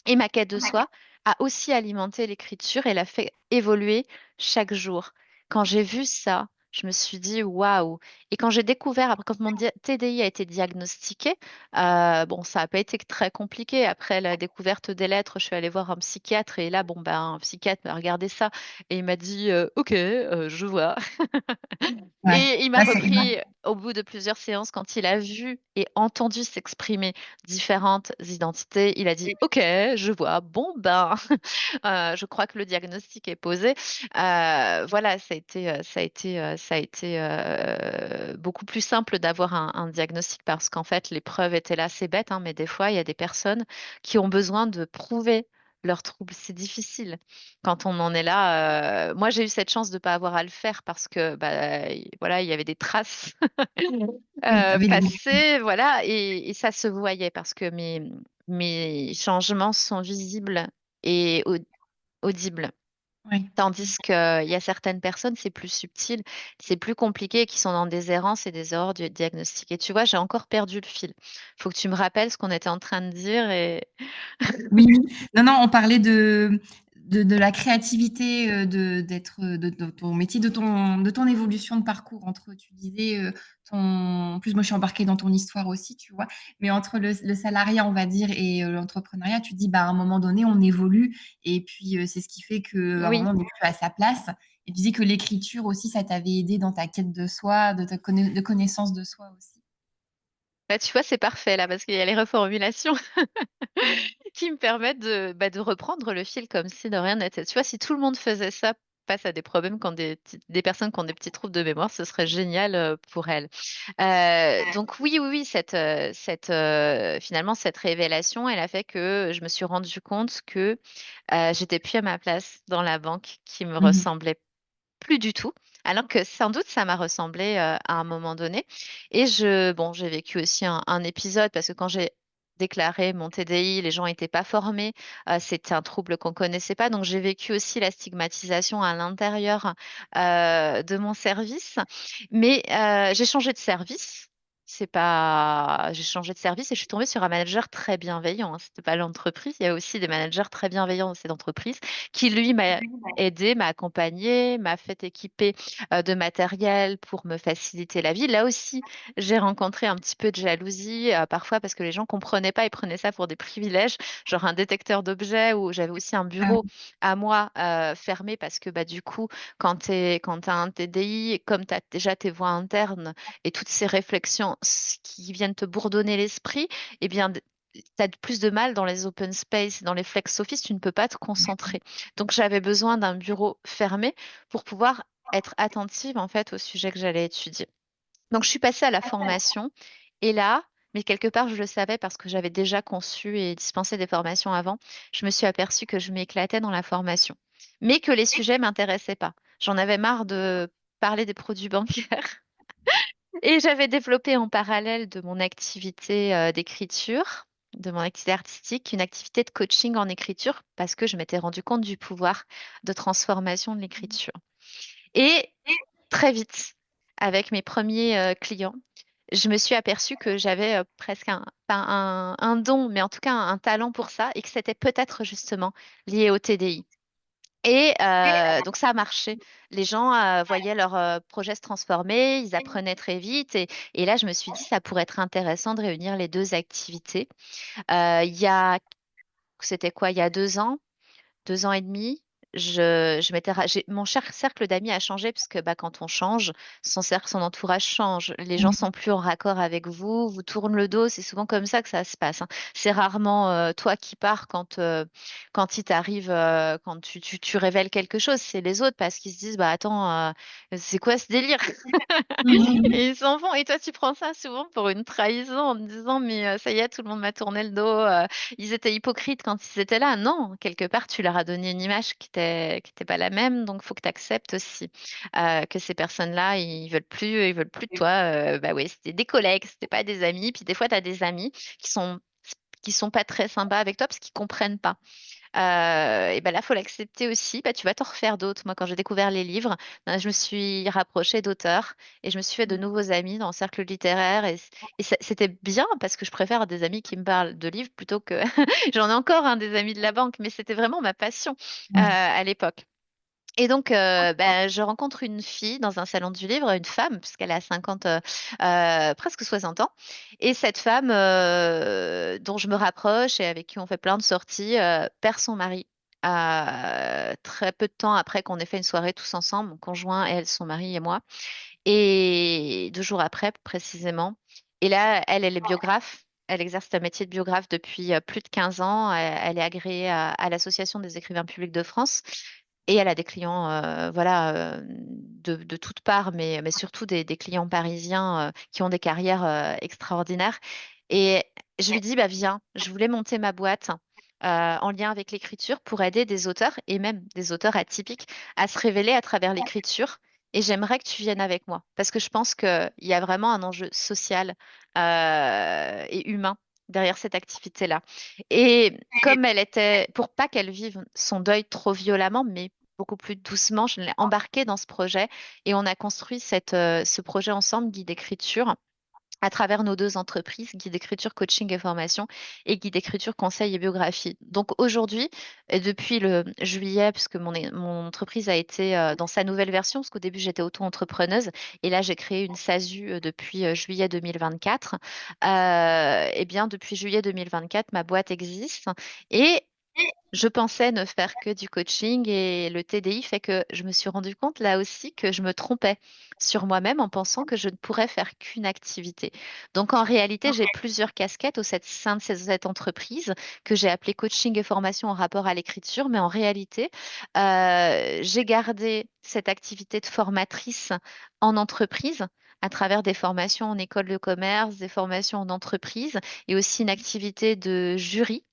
et ma quête de soi a aussi alimenté l'écriture et l'a fait évoluer chaque jour. Quand j'ai vu ça, je me suis dit waouh. Et quand j'ai découvert, après, quand mon TDI a été diagnostiqué, bon, ça n'a pas été très compliqué. Après la découverte des lettres, je suis allée voir un psychiatre et là, bon, ben, un psychiatre m'a regardé ça et il m'a dit OK, je vois. Ouais. Et il m'a Ouais, c'est ouais. repris au bout de plusieurs séances quand il a vu et entendu s'exprimer différentes identités. Il a dit, OK, je vois. Bon, ben, je crois que le diagnostic est posé. Voilà, ça a été beaucoup plus simple d'avoir un diagnostic parce qu'en fait, les preuves étaient là. C'est bête, hein, mais des fois, il y a des personnes qui ont besoin de prouver leurs troubles. C'est difficile quand on en est là. Moi, j'ai eu cette chance de ne pas avoir à le faire parce que, bah, voilà, il y avait des traces Oui, tu avais des passées, voilà, et ça se voyait parce que mes changements sont visibles et audibles. ouais. Tandis qu'il y a certaines personnes, c'est plus subtil, c'est plus compliqué, qui sont dans des errances et des erreurs du diagnostic. Et tu vois, j'ai encore perdu le fil. Faut que tu me rappelles ce qu'on était en train de dire et Oui, oui. Non, non, on parlait de la créativité, de ton métier, de ton évolution de parcours entre, tu disais, en plus, moi, je suis embarquée dans ton histoire aussi, tu vois? Mais entre le salariat, on va dire, et l'entrepreneuriat, tu dis, bah, à un moment donné, on évolue et puis, c'est ce qui fait qu'à un oui. moment, on n'est plus à sa place et tu dis que l'écriture aussi, ça t'avait aidé dans ta quête de soi, de connaissance de soi aussi. Bah, tu vois, c'est parfait là, parce qu'il y a les reformulations qui me permettent de reprendre le fil comme si de rien n'était. Tu vois, si tout le monde faisait ça face à des problèmes, quand des personnes qui ont des petits troubles de mémoire, ce serait génial pour elles. Donc oui, oui, oui, finalement, cette révélation, elle a fait que je me suis rendu compte que j'étais plus à ma place dans la banque, qui me Mmh. ressemblait plus du tout, alors que sans doute ça m'a ressemblé à un moment donné. Et bon, j'ai vécu aussi un épisode parce que quand j'ai déclaré mon TDI, les gens n'étaient pas formés, c'était un trouble qu'on connaissait pas, donc j'ai vécu aussi la stigmatisation à l'intérieur de mon service. Mais j'ai changé de service. C'est pas, j'ai changé de service et je suis tombée sur un manager très bienveillant, hein. C'était pas l'entreprise, il y a aussi des managers très bienveillants dans cette entreprise qui lui m'a aidé, m'a accompagné, m'a fait équiper de matériel pour me faciliter la vie. Là aussi, j'ai rencontré un petit peu de jalousie, parfois parce que les gens comprenaient pas et prenaient ça pour des privilèges, genre un détecteur d'objets, où j'avais aussi un Ah bureau à moi fermé parce que bah, du coup, quand tu as un TDI, et comme tu as déjà tes voix internes et toutes ces réflexions qui viennent te bourdonner l'esprit, eh bien, tu as plus de mal dans les open space, dans les flex office, tu ne peux pas te concentrer. Donc, j'avais besoin d'un bureau fermé pour pouvoir être attentive en fait au sujet que j'allais étudier. Donc, je suis passée à la formation et là, mais quelque part, je le savais parce que j'avais déjà conçu et dispensé des formations avant, je me suis aperçue que je m'éclatais dans la formation, mais que les sujets m'intéressaient pas. J'en avais marre de parler des produits bancaires et j'avais développé en parallèle de mon activité d'écriture, de mon activité artistique, une activité de coaching en écriture parce que je m'étais rendu compte du pouvoir de transformation de l'écriture. Et très vite, avec mes premiers clients, je me suis aperçue que j'avais presque pas un don, mais en tout cas un talent pour ça, et que c'était peut-être justement lié au TDI. Et donc ça a marché. Les gens voyaient leur projet se transformer, ils apprenaient très vite. Et là, je me suis dit, ça pourrait être intéressant de réunir les deux activités. Il y a, c'était quoi, il y a 2 ans? 2 ans et demi, mon cher cercle d'amis a changé parce que bah, quand on change, son entourage change. Les gens sont plus en raccord avec vous, vous tournent le dos. C'est souvent comme ça que ça se passe, hein. C'est rarement toi qui pars quand il t'arrive, quand tu révèles quelque chose. C'est les autres parce qu'ils se disent, bah attends, c'est quoi ce délire? oui. Et ils s'en vont. Et toi, tu prends ça souvent pour une trahison en te disant, mais ça y est, tout le monde m'a tourné le dos. Ils étaient hypocrites quand ils étaient là. Non, quelque part, tu leur as donné une image qui était pas la même. Donc, il faut que tu acceptes aussi que ces personnes-là, ils veulent plus de toi. Bah oui, c'était des collègues, c'était pas des amis. Puis des fois, tu as des amis qui sont qui sont pas très sympas avec toi parce qu'ils comprennent pas. Et ben là, faut l'accepter aussi. Bah, tu vas t'en refaire d'autres. Moi, quand j'ai découvert les livres, ben, je me suis rapprochée d'auteurs et je me suis fait de nouveaux amis dans le cercle littéraire. Et c'était bien parce que je préfère des amis qui me parlent de livres plutôt que j'en ai encore des amis de la banque, mais c'était vraiment ma passion à l'époque. Et donc, ben, je rencontre une fille dans un salon du livre, une femme, puisqu'elle a 50, presque 60 ans. Et cette femme, dont je me rapproche et avec qui on fait plein de sorties, perd son mari. Très peu de temps après qu'on ait fait une soirée tous ensemble, mon conjoint, elle, son mari et moi. Et 2 jours après, précisément. Et là, elle est biographe. Elle exerce le métier de biographe depuis plus de 15 ans. Elle est agréée à l'Association des écrivains publics de France. Et elle a des clients, voilà, de toutes parts, mais surtout des clients parisiens qui ont des carrières extraordinaires. Et je lui dis, bah, viens, je voulais monter ma boîte en lien avec l'écriture pour aider des auteurs et même des auteurs atypiques à se révéler à travers l'écriture. Et j'aimerais que tu viennes avec moi parce que je pense qu'il y a vraiment un enjeu social et humain derrière cette activité-là. Et comme elle était, pour pas qu'elle vive son deuil trop violemment, mais beaucoup plus doucement, je l'ai embarquée dans ce projet et on a construit ce projet ensemble, Guide d'écriture, à travers nos deux entreprises, Guide d'écriture coaching et formation et Guide d'écriture conseil et biographie. Donc aujourd'hui, et depuis le juillet, puisque mon entreprise a été dans sa nouvelle version, parce qu'au début j'étais auto-entrepreneuse et là j'ai créé une SASU depuis juillet 2024. Eh bien depuis juillet 2024, ma boîte existe et je pensais ne faire que du coaching et le TDI fait que je me suis rendu compte là aussi que je me trompais sur moi-même en pensant que je ne pourrais faire qu'une activité. Donc en réalité, j'ai plusieurs casquettes sein de cette entreprise que j'ai appelée coaching et formation en rapport à l'écriture, mais en réalité, j'ai gardé cette activité de formatrice en entreprise à travers des formations en école de commerce, des formations en entreprise et aussi une activité de jury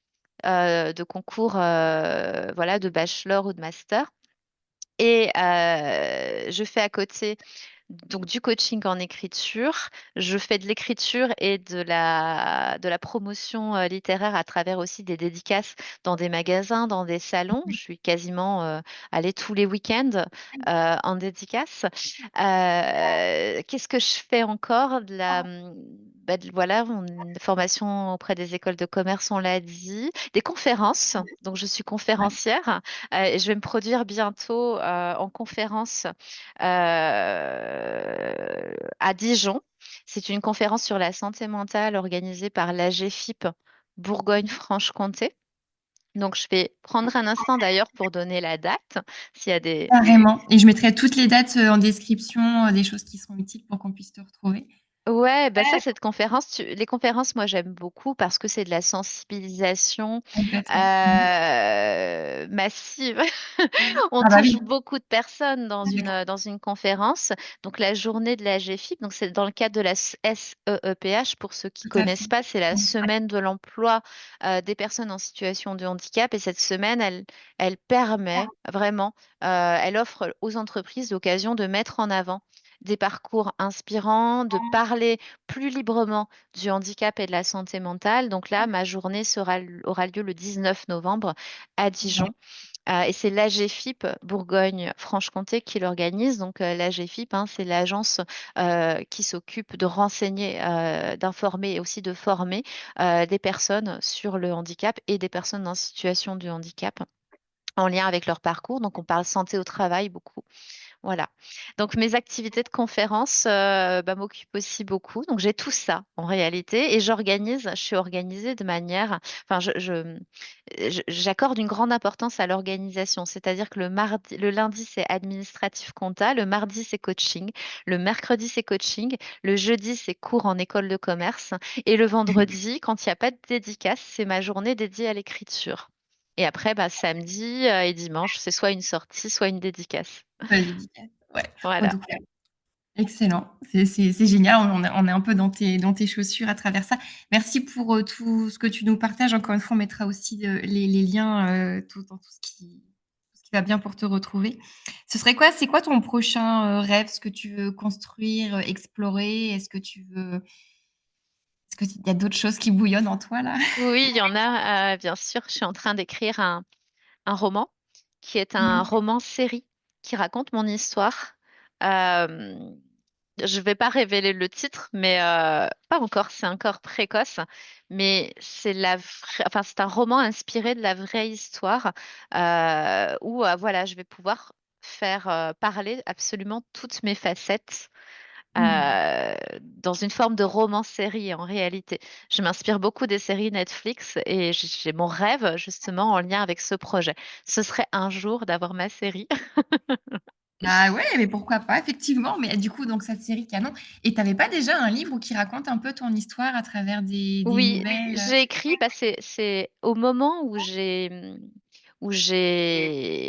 de concours voilà, de bachelor ou de master. Et je fais à côté donc du coaching en écriture. Je fais de l'écriture et de la promotion littéraire à travers aussi des dédicaces dans des magasins, dans des salons. Je suis quasiment allée tous les week-ends en dédicace. Qu'est-ce que je fais encore? Voilà, une formation auprès des écoles de commerce, on l'a dit. Des conférences. Donc, je suis conférencière et je vais me produire bientôt en conférence à Dijon. C'est une conférence sur la santé mentale organisée par l'AGFIP Bourgogne-Franche-Comté. Donc, je vais prendre un instant d'ailleurs pour donner la date. S'il y a des... Carrément. Et je mettrai toutes les dates en description, des choses qui sont utiles pour qu'on puisse te retrouver. Ouais, bah ça, cette conférence, les conférences, moi, j'aime beaucoup parce que c'est de la sensibilisation Complètement. Mmh. massive. On Ah bah touche oui, beaucoup de personnes complètement. dans une conférence. Donc, la journée de la GFIP, donc c'est dans le cadre de la SEEPH. Pour ceux qui Tout à fait. connaissent pas, c'est la Mmh. semaine de l'emploi des personnes en situation de handicap. Et cette semaine, elle permet vraiment, elle offre aux entreprises l'occasion de mettre en avant des parcours inspirants, de parler plus librement du handicap et de la santé mentale. Donc là, ma journée aura lieu le 19 novembre à Ouais. Dijon. Et c'est l'AGFIP Bourgogne-Franche-Comté qui l'organise. Donc l'AGFIP, hein, c'est l'agence qui s'occupe de renseigner, d'informer et aussi de former des personnes sur le handicap et des personnes en situation de handicap en lien avec leur parcours. Donc on parle santé au travail beaucoup. Voilà. Donc mes activités de conférence bah, m'occupent aussi beaucoup. Donc j'ai tout ça en réalité et je suis organisée de manière, enfin j'accorde une grande importance à l'organisation. C'est-à-dire que le lundi c'est administratif compta, le mardi c'est coaching, le mercredi c'est coaching, le jeudi c'est cours en école de commerce et le vendredi, quand il n'y a pas de dédicace, c'est ma journée dédiée à l'écriture. Et après, bah, samedi et dimanche, c'est soit une sortie, soit une dédicace. Pas dédicace. Ouais. En Voilà. tout cas, excellent. C'est génial. On est un peu dans tes chaussures à travers ça. Merci pour tout ce que tu nous partages. Encore une fois, on mettra aussi les liens dans tout ce qui va bien pour te retrouver. Ce serait quoi? C'est quoi ton prochain rêve? Ce que tu veux construire, explorer? Est-ce qu'il y a d'autres choses qui bouillonnent en toi là? Oui, il y en a, bien sûr. Je suis en train d'écrire un roman qui est un Mmh. roman série qui raconte mon histoire. Euh, je ne vais pas révéler le titre, mais pas encore, c'est encore précoce. Mais enfin, c'est un roman inspiré de la vraie histoire où voilà, je vais pouvoir faire parler absolument toutes mes facettes Mmh. dans une forme de roman-série en réalité. Je m'inspire beaucoup des séries Netflix et j'ai mon rêve justement en lien avec ce projet. Ce serait un jour d'avoir ma série. Ah ouais, mais pourquoi pas, effectivement. Mais du coup, donc cette série canon et tu avais pas déjà un livre qui raconte un peu ton histoire à travers des Oui, nouvelles? j'ai écrit, bah, c'est au moment où j'ai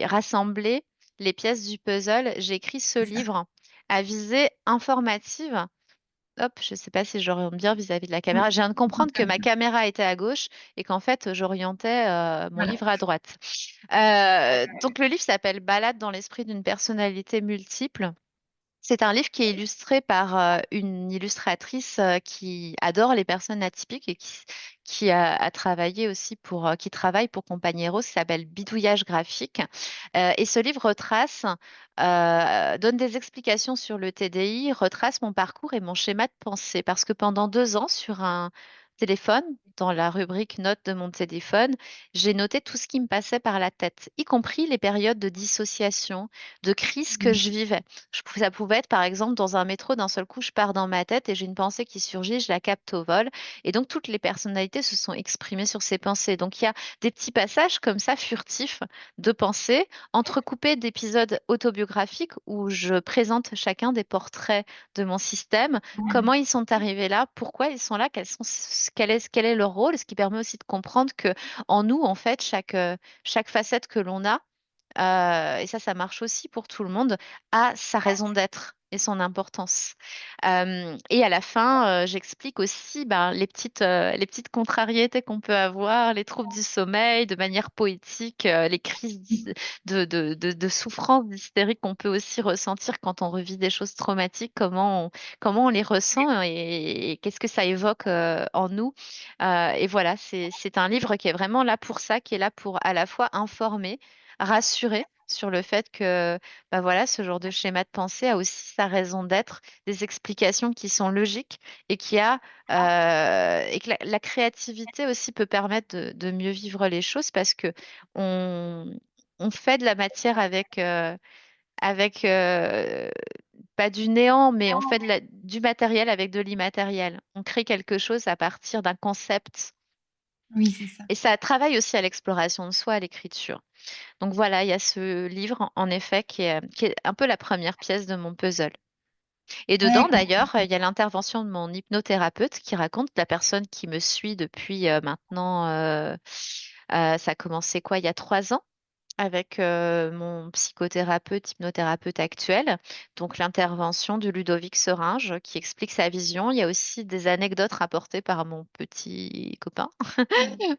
rassemblé les pièces du puzzle, j'ai écrit ce C'est ça. livre à visée informative. Hop, je sais pas si j'oriente bien vis-à-vis de la Mmh. caméra. Je viens de comprendre que ma Totalement. caméra était à gauche et qu'en fait, j'orientais mon Voilà. livre à droite. Donc, le livre s'appelle Balade dans l'esprit d'une personnalité multiple. C'est un livre qui est illustré par une illustratrice qui adore les personnes atypiques et qui a travaillé aussi qui travaille pour Compagnie Rose, qui s'appelle Bidouillage graphique. Et ce livre donne des explications sur le TDI, retrace mon parcours et mon schéma de pensée. Parce que pendant 2 ans, sur un téléphone, dans la rubrique notes de mon téléphone, j'ai noté tout ce qui me passait par la tête, y compris les périodes de dissociation, de crise que Mmh. je vivais. Ça pouvait être, par exemple, dans un métro, d'un seul coup, je pars dans ma tête et j'ai une pensée qui surgit, je la capte au vol. Et donc, toutes les personnalités se sont exprimées sur ces pensées. Donc, il y a des petits passages comme ça, furtifs, de pensées, entrecoupés d'épisodes autobiographiques où je présente chacun des portraits de mon système, comment ils sont arrivés là, pourquoi ils sont là, quel est leur rôle, ce qui permet aussi de comprendre que en nous, en fait, chaque facette que l'on a, et ça marche aussi pour tout le monde, a sa raison d'être et son importance. Et à la fin, j'explique aussi ben, les petites contrariétés qu'on peut avoir, les troubles du sommeil de manière poétique, les crises de souffrance, d'hystérie qu'on peut aussi ressentir quand on revit des choses traumatiques, comment on les ressent et qu'est-ce que ça évoque en nous. Et voilà, c'est un livre qui est vraiment là pour ça, qui est là pour à la fois informer, rassurer sur le fait que bah voilà, ce genre de schéma de pensée a aussi sa raison d'être, des explications qui sont logiques et et que la créativité aussi peut permettre de mieux vivre les choses parce que on, on fait de la matière avec pas du néant, mais on fait du matériel avec de l'immatériel. On crée quelque chose à partir d'un concept. Oui, c'est ça. Et ça travaille aussi à l'exploration de soi, à l'écriture. Donc voilà, il y a ce livre, en effet, qui est un peu la première pièce de mon puzzle. Et Ouais, dedans, d'ailleurs, il y a l'intervention de mon hypnothérapeute qui raconte la personne qui me suit depuis maintenant, ça a commencé quoi, il y a 3 ans? Avec mon psychothérapeute, hypnothérapeute actuel. Donc l'intervention de Ludovic Seringe qui explique sa vision. Il y a aussi des anecdotes rapportées par mon petit copain,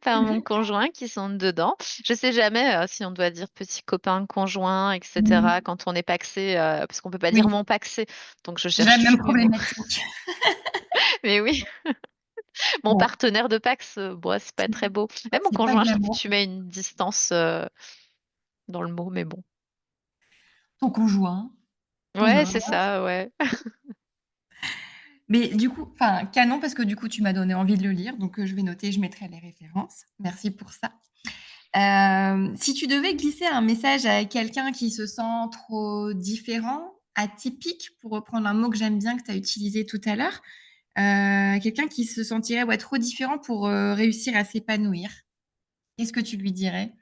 par mon conjoint qui sont dedans. Je sais jamais si on doit dire petit copain, conjoint, etc. Mmh. quand on est paxé, parce qu'on peut pas dire Oui, mon paxé. Donc je j'ai la cherche même toujours mes mots. problématique. Mais oui, mon Bon, partenaire de Pax, bon, c'est pas très beau. Même mon c'est pas conjoint, je trouve que glamour. tu mets une distance dans le mot, mais bon. Ton conjoint, ton Ouais, homme. c'est ça, ouais. Mais du coup, enfin, canon parce que du coup, tu m'as donné envie de le lire, donc je vais noter, je mettrai les références. Merci pour ça. Si tu devais glisser un message à quelqu'un qui se sent trop différent, atypique, pour reprendre un mot que j'aime bien que tu as utilisé tout à l'heure, quelqu'un qui se sentirait, ouais, trop différent pour, réussir à s'épanouir, qu'est-ce que tu lui dirais?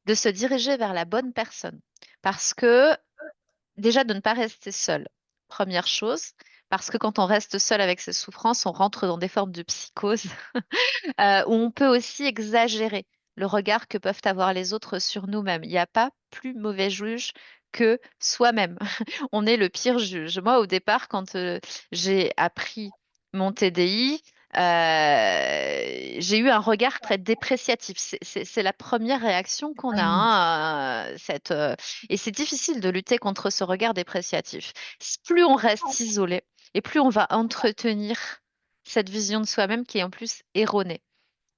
De se diriger vers la bonne personne. Parce que déjà de ne pas rester seul, première chose. Parce que quand on reste seul avec ses souffrances, on rentre dans des formes de psychose où on peut aussi exagérer le regard que peuvent avoir les autres sur nous-mêmes. Il n'y a pas plus mauvais juge que soi-même. On est le pire juge. Moi, au départ, quand j'ai appris mon TDI, j'ai eu un regard très dépréciatif. C'est la première réaction qu'on a, Ah oui. hein, et c'est difficile de lutter contre ce regard dépréciatif. Plus on reste isolé et plus on va entretenir cette vision de soi-même qui est en plus erronée.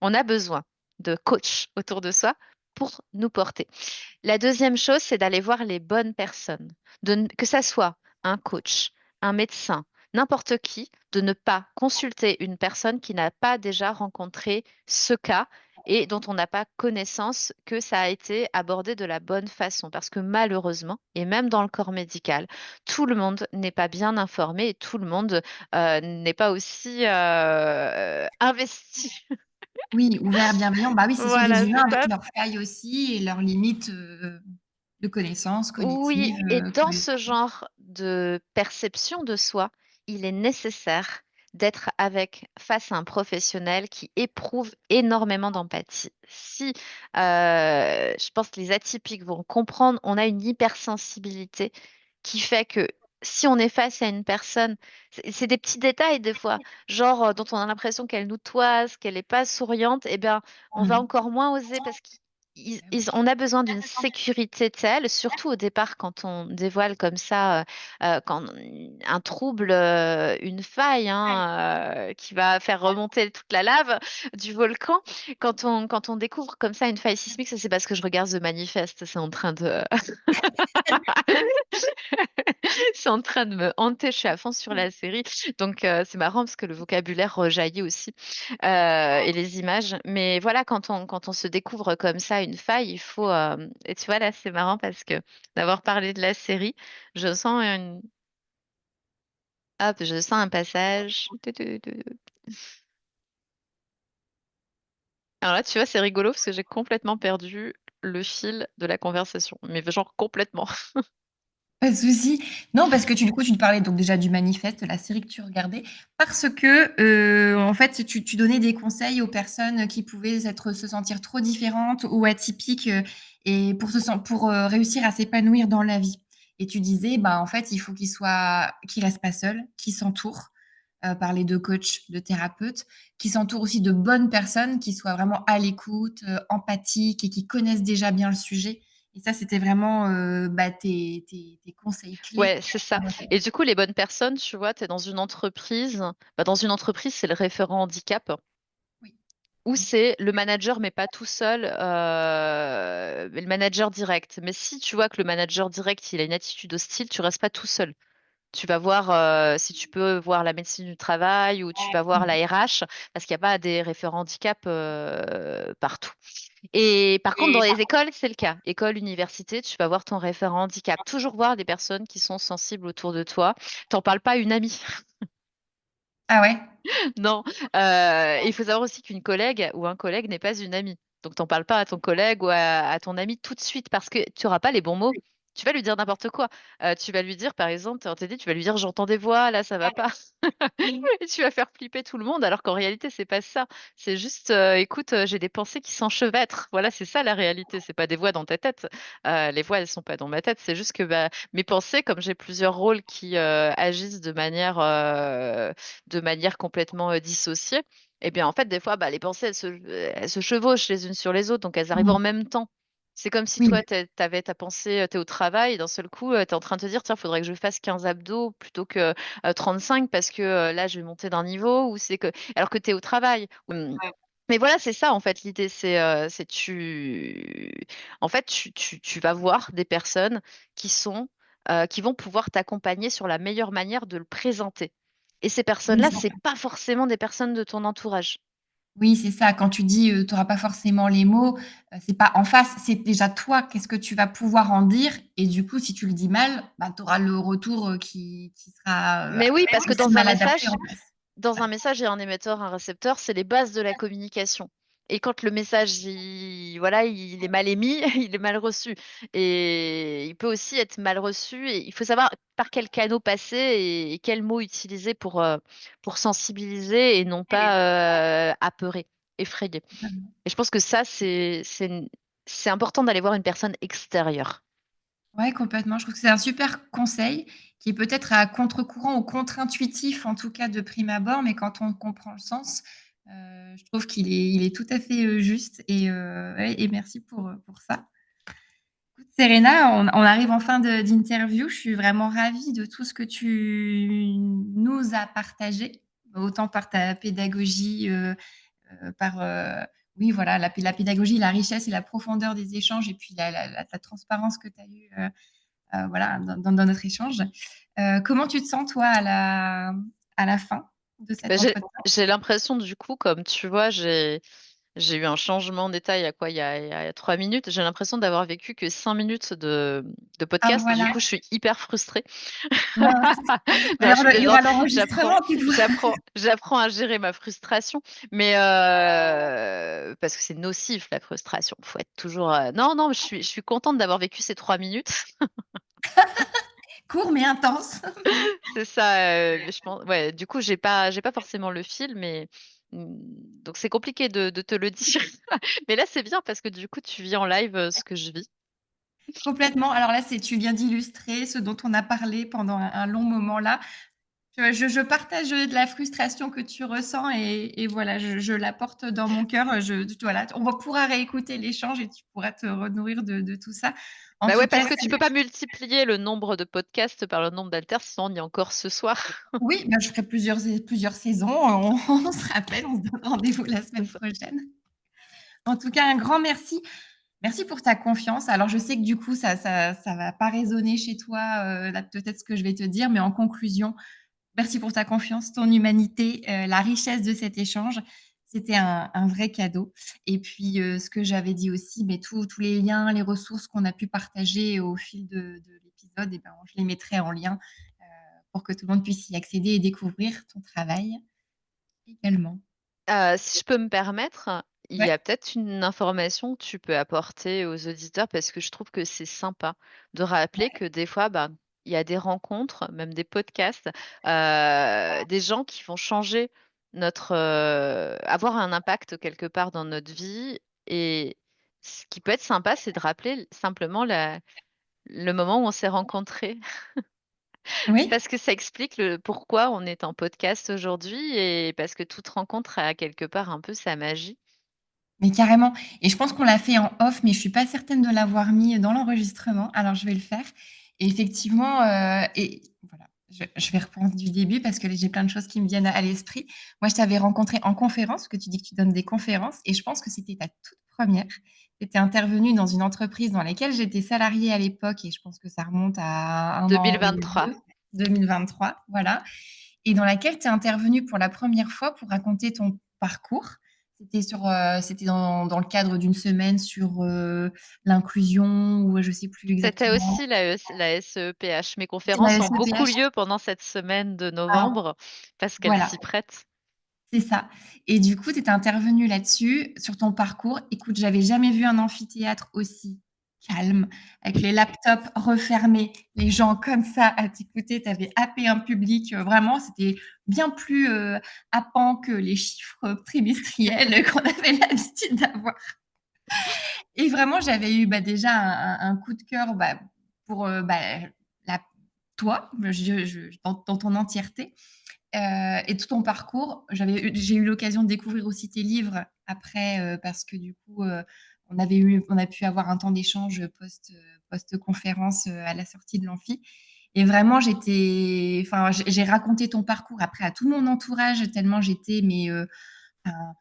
On a besoin de coachs autour de soi pour nous porter. La deuxième chose, c'est d'aller voir les bonnes personnes, que ça soit un coach, un médecin, n'importe qui, de ne pas consulter une personne qui n'a pas déjà rencontré ce cas et dont on n'a pas connaissance que ça a été abordé de la bonne façon. Parce que malheureusement, et même dans le corps médical, tout le monde n'est pas bien informé et tout le monde n'est pas aussi investi. Oui, ouvert, bienveillant, bah oui, ce sont des Voilà, humains c'est avec ça. leurs failles aussi et leurs limites, de connaissances Oui, cognitives, et dans curios ce genre de perception de soi, il est nécessaire d'être face à un professionnel qui éprouve énormément d'empathie. Si je pense que les atypiques vont comprendre, on a une hypersensibilité qui fait que si on est face à une personne, c'est des petits détails des fois, genre dont on a l'impression qu'elle nous toise, qu'elle n'est pas souriante, eh bien, on va Mmh. encore moins oser parce on a besoin d'une sécurité telle, surtout au départ quand on dévoile comme ça quand, un trouble, une faille hein, qui va faire remonter toute la lave du volcan. Quand on découvre comme ça une faille sismique, ça c'est parce que je regarde The Manifest, c'est en train de c'est en train de me hanter. Je suis à fond sur la série. Donc, c'est marrant parce que le vocabulaire rejaillit aussi et les images. Mais voilà, quand on se découvre comme ça une faille, il faut. Et tu vois, là, c'est marrant parce que d'avoir parlé de la série, je sens une. Hop, je sens un passage. Alors là, tu vois, c'est rigolo parce que j'ai complètement perdu le fil de la conversation. Mais genre complètement. Pas de souci. Non, parce que du coup, tu te parlais donc déjà du manifeste, la série que tu regardais, parce que en fait, tu donnais des conseils aux personnes qui pouvaient se sentir trop différentes ou atypiques et pour réussir à s'épanouir dans la vie. Et tu disais, bah en fait, il faut qu'ils restent pas seuls, qu'ils s'entourent par les deux coachs, de thérapeutes, qui s'entourent aussi de bonnes personnes qui soient vraiment à l'écoute, empathiques et qui connaissent déjà bien le sujet. Et ça, c'était vraiment bah, tes conseils clés. Ouais, c'est ça. Et du coup, les bonnes personnes, tu vois, tu es dans une entreprise. Bah, dans une entreprise, c'est le référent handicap. Oui, Ou oui, c'est le manager, mais pas tout seul, mais le manager direct. Mais si tu vois que le manager direct, il a une attitude hostile, tu restes pas tout seul. Tu vas voir si tu peux voir la médecine du travail ou tu vas voir la RH parce qu'il n'y a pas des référents handicap partout. Et par contre, dans les écoles, c'est le cas. École, université, tu vas voir ton référent handicap. Toujours voir des personnes qui sont sensibles autour de toi. T'en parles pas à une amie. ah ouais? Non, il faut savoir aussi qu'une collègue ou un collègue n'est pas une amie. Donc, t'en parles pas à ton collègue ou à ton ami tout de suite parce que tu n'auras pas les bons mots. Tu vas lui dire n'importe quoi. Tu vas lui dire, par exemple, on t'a dit, tu vas lui dire, j'entends des voix, là, ça va pas. Et tu vas faire flipper tout le monde, alors qu'en réalité, c'est pas ça. C'est juste, écoute, j'ai des pensées qui s'enchevêtrent. Voilà, c'est ça la réalité. C'est pas des voix dans ta tête. Les voix, elles sont pas dans ma tête. C'est juste que bah, mes pensées, comme j'ai plusieurs rôles qui agissent de manière complètement dissociée, eh bien, en fait, des fois, bah, les pensées, elles se chevauchent les unes sur les autres, donc elles arrivent en Mm. même temps. C'est comme si Oui, toi, t'avais ta pensée, t'es au travail, et d'un seul coup, t'es en train de te dire, tiens, faudrait que je fasse 15 abdos plutôt que 35 parce que là, je vais monter d'un niveau, ou c'est que, alors que t'es au travail. Mais voilà, c'est ça, en fait, l'idée, en fait, tu vas voir des personnes qui vont pouvoir t'accompagner sur la meilleure manière de le présenter. Et ces oui, personnes-là, c'est c'est ça. pas forcément des personnes de ton entourage. Oui, c'est ça. Quand tu dis, tu auras pas forcément les mots, c'est pas en face, c'est déjà toi, qu'est-ce que tu vas pouvoir en dire et du coup, si tu le dis mal, bah, tu auras le retour, qui sera, Mais oui, parce que aussi mal adapté en face. dans Ouais. un message, il y a un émetteur, un récepteur, c'est les bases de la communication. Et quand le message, voilà, il est mal émis, il est mal reçu. Et il peut aussi être mal reçu. Et il faut savoir par quel canot passer et quels mots utiliser pour sensibiliser et non pas apeurer, effrayer. Et je pense que ça, c'est important d'aller voir une personne extérieure. Ouais, complètement. Je trouve que c'est un super conseil qui est peut-être à contre-courant ou contre-intuitif, en tout cas de prime abord, mais quand on comprend le sens, je trouve qu'il est tout à fait, juste ouais et merci pour ça. Écoute, Serena, on arrive en fin d'interview. Je suis vraiment ravie de tout ce que tu nous as partagé, autant par ta pédagogie, par oui, voilà, la pédagogie, la richesse et la profondeur des échanges, et puis la transparence que tu as eue voilà, dans notre échange. Comment tu te sens, toi, à la fin de Ben, cet entretien? j'ai l'impression, du coup, comme tu vois, j'ai eu un changement d'état il y a quoi? Il y a 3 minutes. J'ai l'impression d'avoir vécu que 5 minutes de Ah, podcast. Du voilà. coup, je suis hyper frustrée. Mince. Non, Alors, je il y aura plaisante. l'enregistrement, tu pourras. J'apprends à gérer ma frustration. Mais parce que c'est nocif, la frustration. Faut être toujours. Non, non, je suis contente d'avoir vécu ces 3 minutes. Court mais intense. C'est ça. Je pense. Ouais. Du coup, j'ai pas forcément le fil, mais donc c'est compliqué de te le dire. Mais là, c'est bien parce que du coup, tu vis en live ce que je vis. Complètement. Alors là, tu viens d'illustrer ce dont on a parlé pendant un long moment là. Je partage de la frustration que tu ressens et voilà, je la porte dans mon cœur. Voilà, pourra réécouter l'échange et tu pourras te renourrir de tout ça. En Bah tout ouais, cas, parce que tu peux pas multiplier le nombre de podcasts par le nombre d'haltères, sinon on y est encore ce soir. oui, bah, je ferai plusieurs saisons. On se rappelle, on se donne rendez-vous la C'est semaine ça. prochaine. En tout cas, un grand merci. Merci pour ta confiance. Alors je sais que du coup ça va pas résonner chez toi, là peut-être ce que je vais te dire, mais en conclusion, merci pour ta confiance, ton humanité, la richesse de cet échange. C'était un vrai cadeau et puis, ce que j'avais dit aussi, mais tous les liens, les ressources qu'on a pu partager au fil de l'épisode et ben, je les mettrai en lien, pour que tout le monde puisse y accéder et découvrir ton travail également. Si je peux me permettre, il y Ouais, a peut-être une information que tu peux apporter aux auditeurs parce que je trouve que c'est sympa de rappeler ouais, que des fois, bah, il y a des rencontres, même des podcasts, des gens qui vont changer notre, avoir un impact quelque part dans notre vie et ce qui peut être sympa, c'est de rappeler simplement le moment où on s'est rencontrés. oui. Parce que ça explique le pourquoi on est en podcast aujourd'hui et parce que toute rencontre a quelque part un peu sa magie. Mais carrément et je pense qu'on l'a fait en off, mais je suis pas certaine de l'avoir mis dans l'enregistrement. Alors je vais le faire et effectivement, et voilà, je vais reprendre du début parce que j'ai plein de choses qui me viennent à l'esprit. Moi, je t'avais rencontré en conférence, parce que tu dis que tu donnes des conférences et je pense que c'était ta toute première. Tu étais intervenue dans une entreprise dans laquelle j'étais salariée à l'époque et je pense que ça remonte à 1 an ou 2023. 2, 2023, voilà, et dans laquelle tu es intervenue pour la première fois pour raconter ton parcours. C'était dans le cadre d'une semaine sur, l'inclusion ou je sais plus C'était exactement. aussi la SEPH. Mes C'était la conférences ont beaucoup SEPH? lieu pendant cette semaine de Ah, novembre parce qu'elles voilà, s'y prêtent. c'est ça et du coup, tu étais intervenue là-dessus, sur ton parcours. Écoute, j'avais jamais vu un amphithéâtre aussi calme, avec les laptops refermés, les gens comme ça à t'écouter. Tu avais happé un public, vraiment, c'était bien plus, happant que les chiffres trimestriels qu'on avait l'habitude d'avoir. Et vraiment, j'avais eu, bah, déjà un coup de cœur, bah, pour, bah, la toi, dans ton entièreté, et tout ton parcours. J'ai eu l'occasion de découvrir aussi tes livres après, parce que du coup, on a pu avoir un temps d'échange post-conférence, à la sortie de l'amphi et vraiment j'ai raconté ton parcours après à tout mon entourage tellement j'étais mais, enfin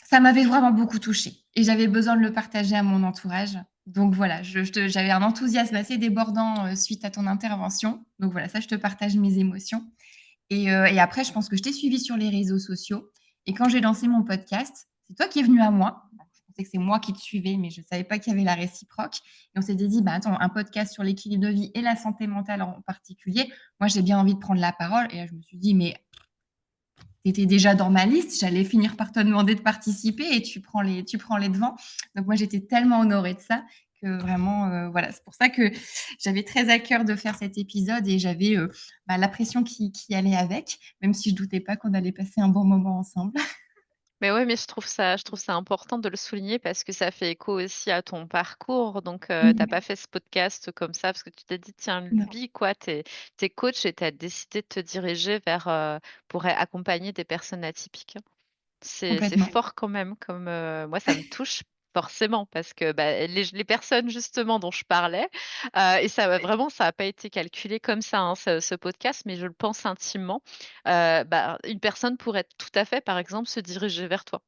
ça m'avait vraiment beaucoup touchée et j'avais besoin de le partager à mon entourage. Donc voilà, j'avais un enthousiasme assez débordant, suite à ton intervention. Donc voilà, ça, je te partage mes émotions et après, je pense que je t'ai suivi sur les réseaux sociaux et quand j'ai lancé mon podcast, c'est toi qui es venu à moi. Je pensais que c'est moi qui te suivais, mais je ne savais pas qu'il y avait la réciproque et on s'était dit: «Bah, attends, un podcast sur l'équilibre de vie et la santé mentale en particulier, moi, j'ai bien envie de prendre la parole» et là, je me suis dit: «Mais tu étais déjà dans ma liste, j'allais finir par te demander de participer et tu prends les devants. Donc moi, j'étais tellement honorée de ça que vraiment, voilà, c'est pour ça que j'avais très à cœur de faire cet épisode et j'avais, bah, la pression qui allait avec, même si je doutais pas qu'on allait passer un bon moment ensemble. Mais ouais, mais je trouve ça important de le souligner parce que ça fait écho aussi à ton parcours. Donc, tu Mmh. pas fait ce podcast comme ça parce que tu t'es dit: «Tiens, Non, lui quoi, t'es coach et tu as décidé de te diriger vers, pour accompagner des personnes atypiques». C'est complètement. fort quand même comme, moi ça me touche forcément parce que, bah, les personnes justement dont je parlais, et ça a pas été calculé comme ça, hein, ce podcast, mais je le pense intimement, bah, une personne pourrait tout à fait, par exemple, se diriger vers toi.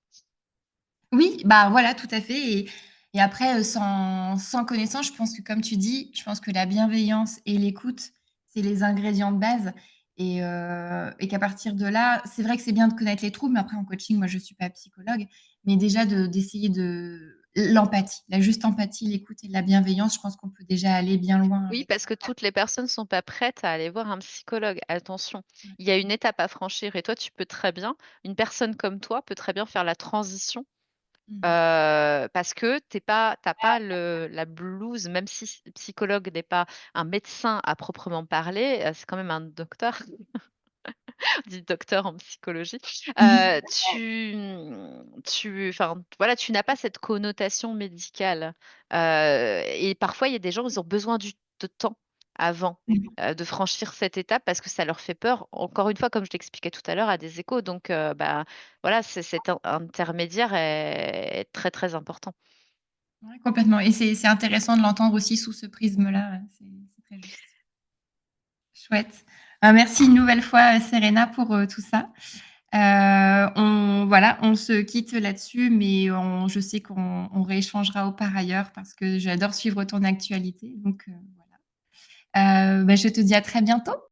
Oui, bah, voilà, tout à fait et après, sans connaissance, je pense que comme tu dis, je pense que la bienveillance et l'écoute, c'est les ingrédients de base et qu'à partir de là, c'est vrai que c'est bien de connaître les troubles, mais après en coaching, moi je suis pas psychologue, mais déjà d'essayer de l'empathie, la juste empathie, l'écoute et la bienveillance, je pense qu'on peut déjà aller bien loin Oui, avec parce ça. que toutes les personnes sont pas prêtes à aller voir un psychologue, attention. Il y a une étape à franchir et toi, tu peux très bien une personne comme toi peut très bien faire la transition. Mmh. Parce que tu pas le la blouse, même si psychologue n'est pas un médecin à proprement parler, c'est quand même un docteur, on dit docteur en psychologie. Mmh. Enfin, voilà, tu n'as pas cette connotation médicale, et parfois, il y a des gens, ils ont besoin de temps avant, de franchir cette étape parce que ça leur fait peur. Encore une fois, comme je l'expliquais tout à l'heure, à des échos donc bah, voilà, cet intermédiaire est très, très important. Ouais, complètement et c'est intéressant de l'entendre aussi sous ce prisme-là, c'est très juste. Chouette. Merci une nouvelle fois, Serena pour, tout ça. On voilà, on se quitte là-dessus, mais je sais qu'on rééchangera par ailleurs parce que j'adore suivre ton actualité, donc voilà. Bah, je te dis à très bientôt.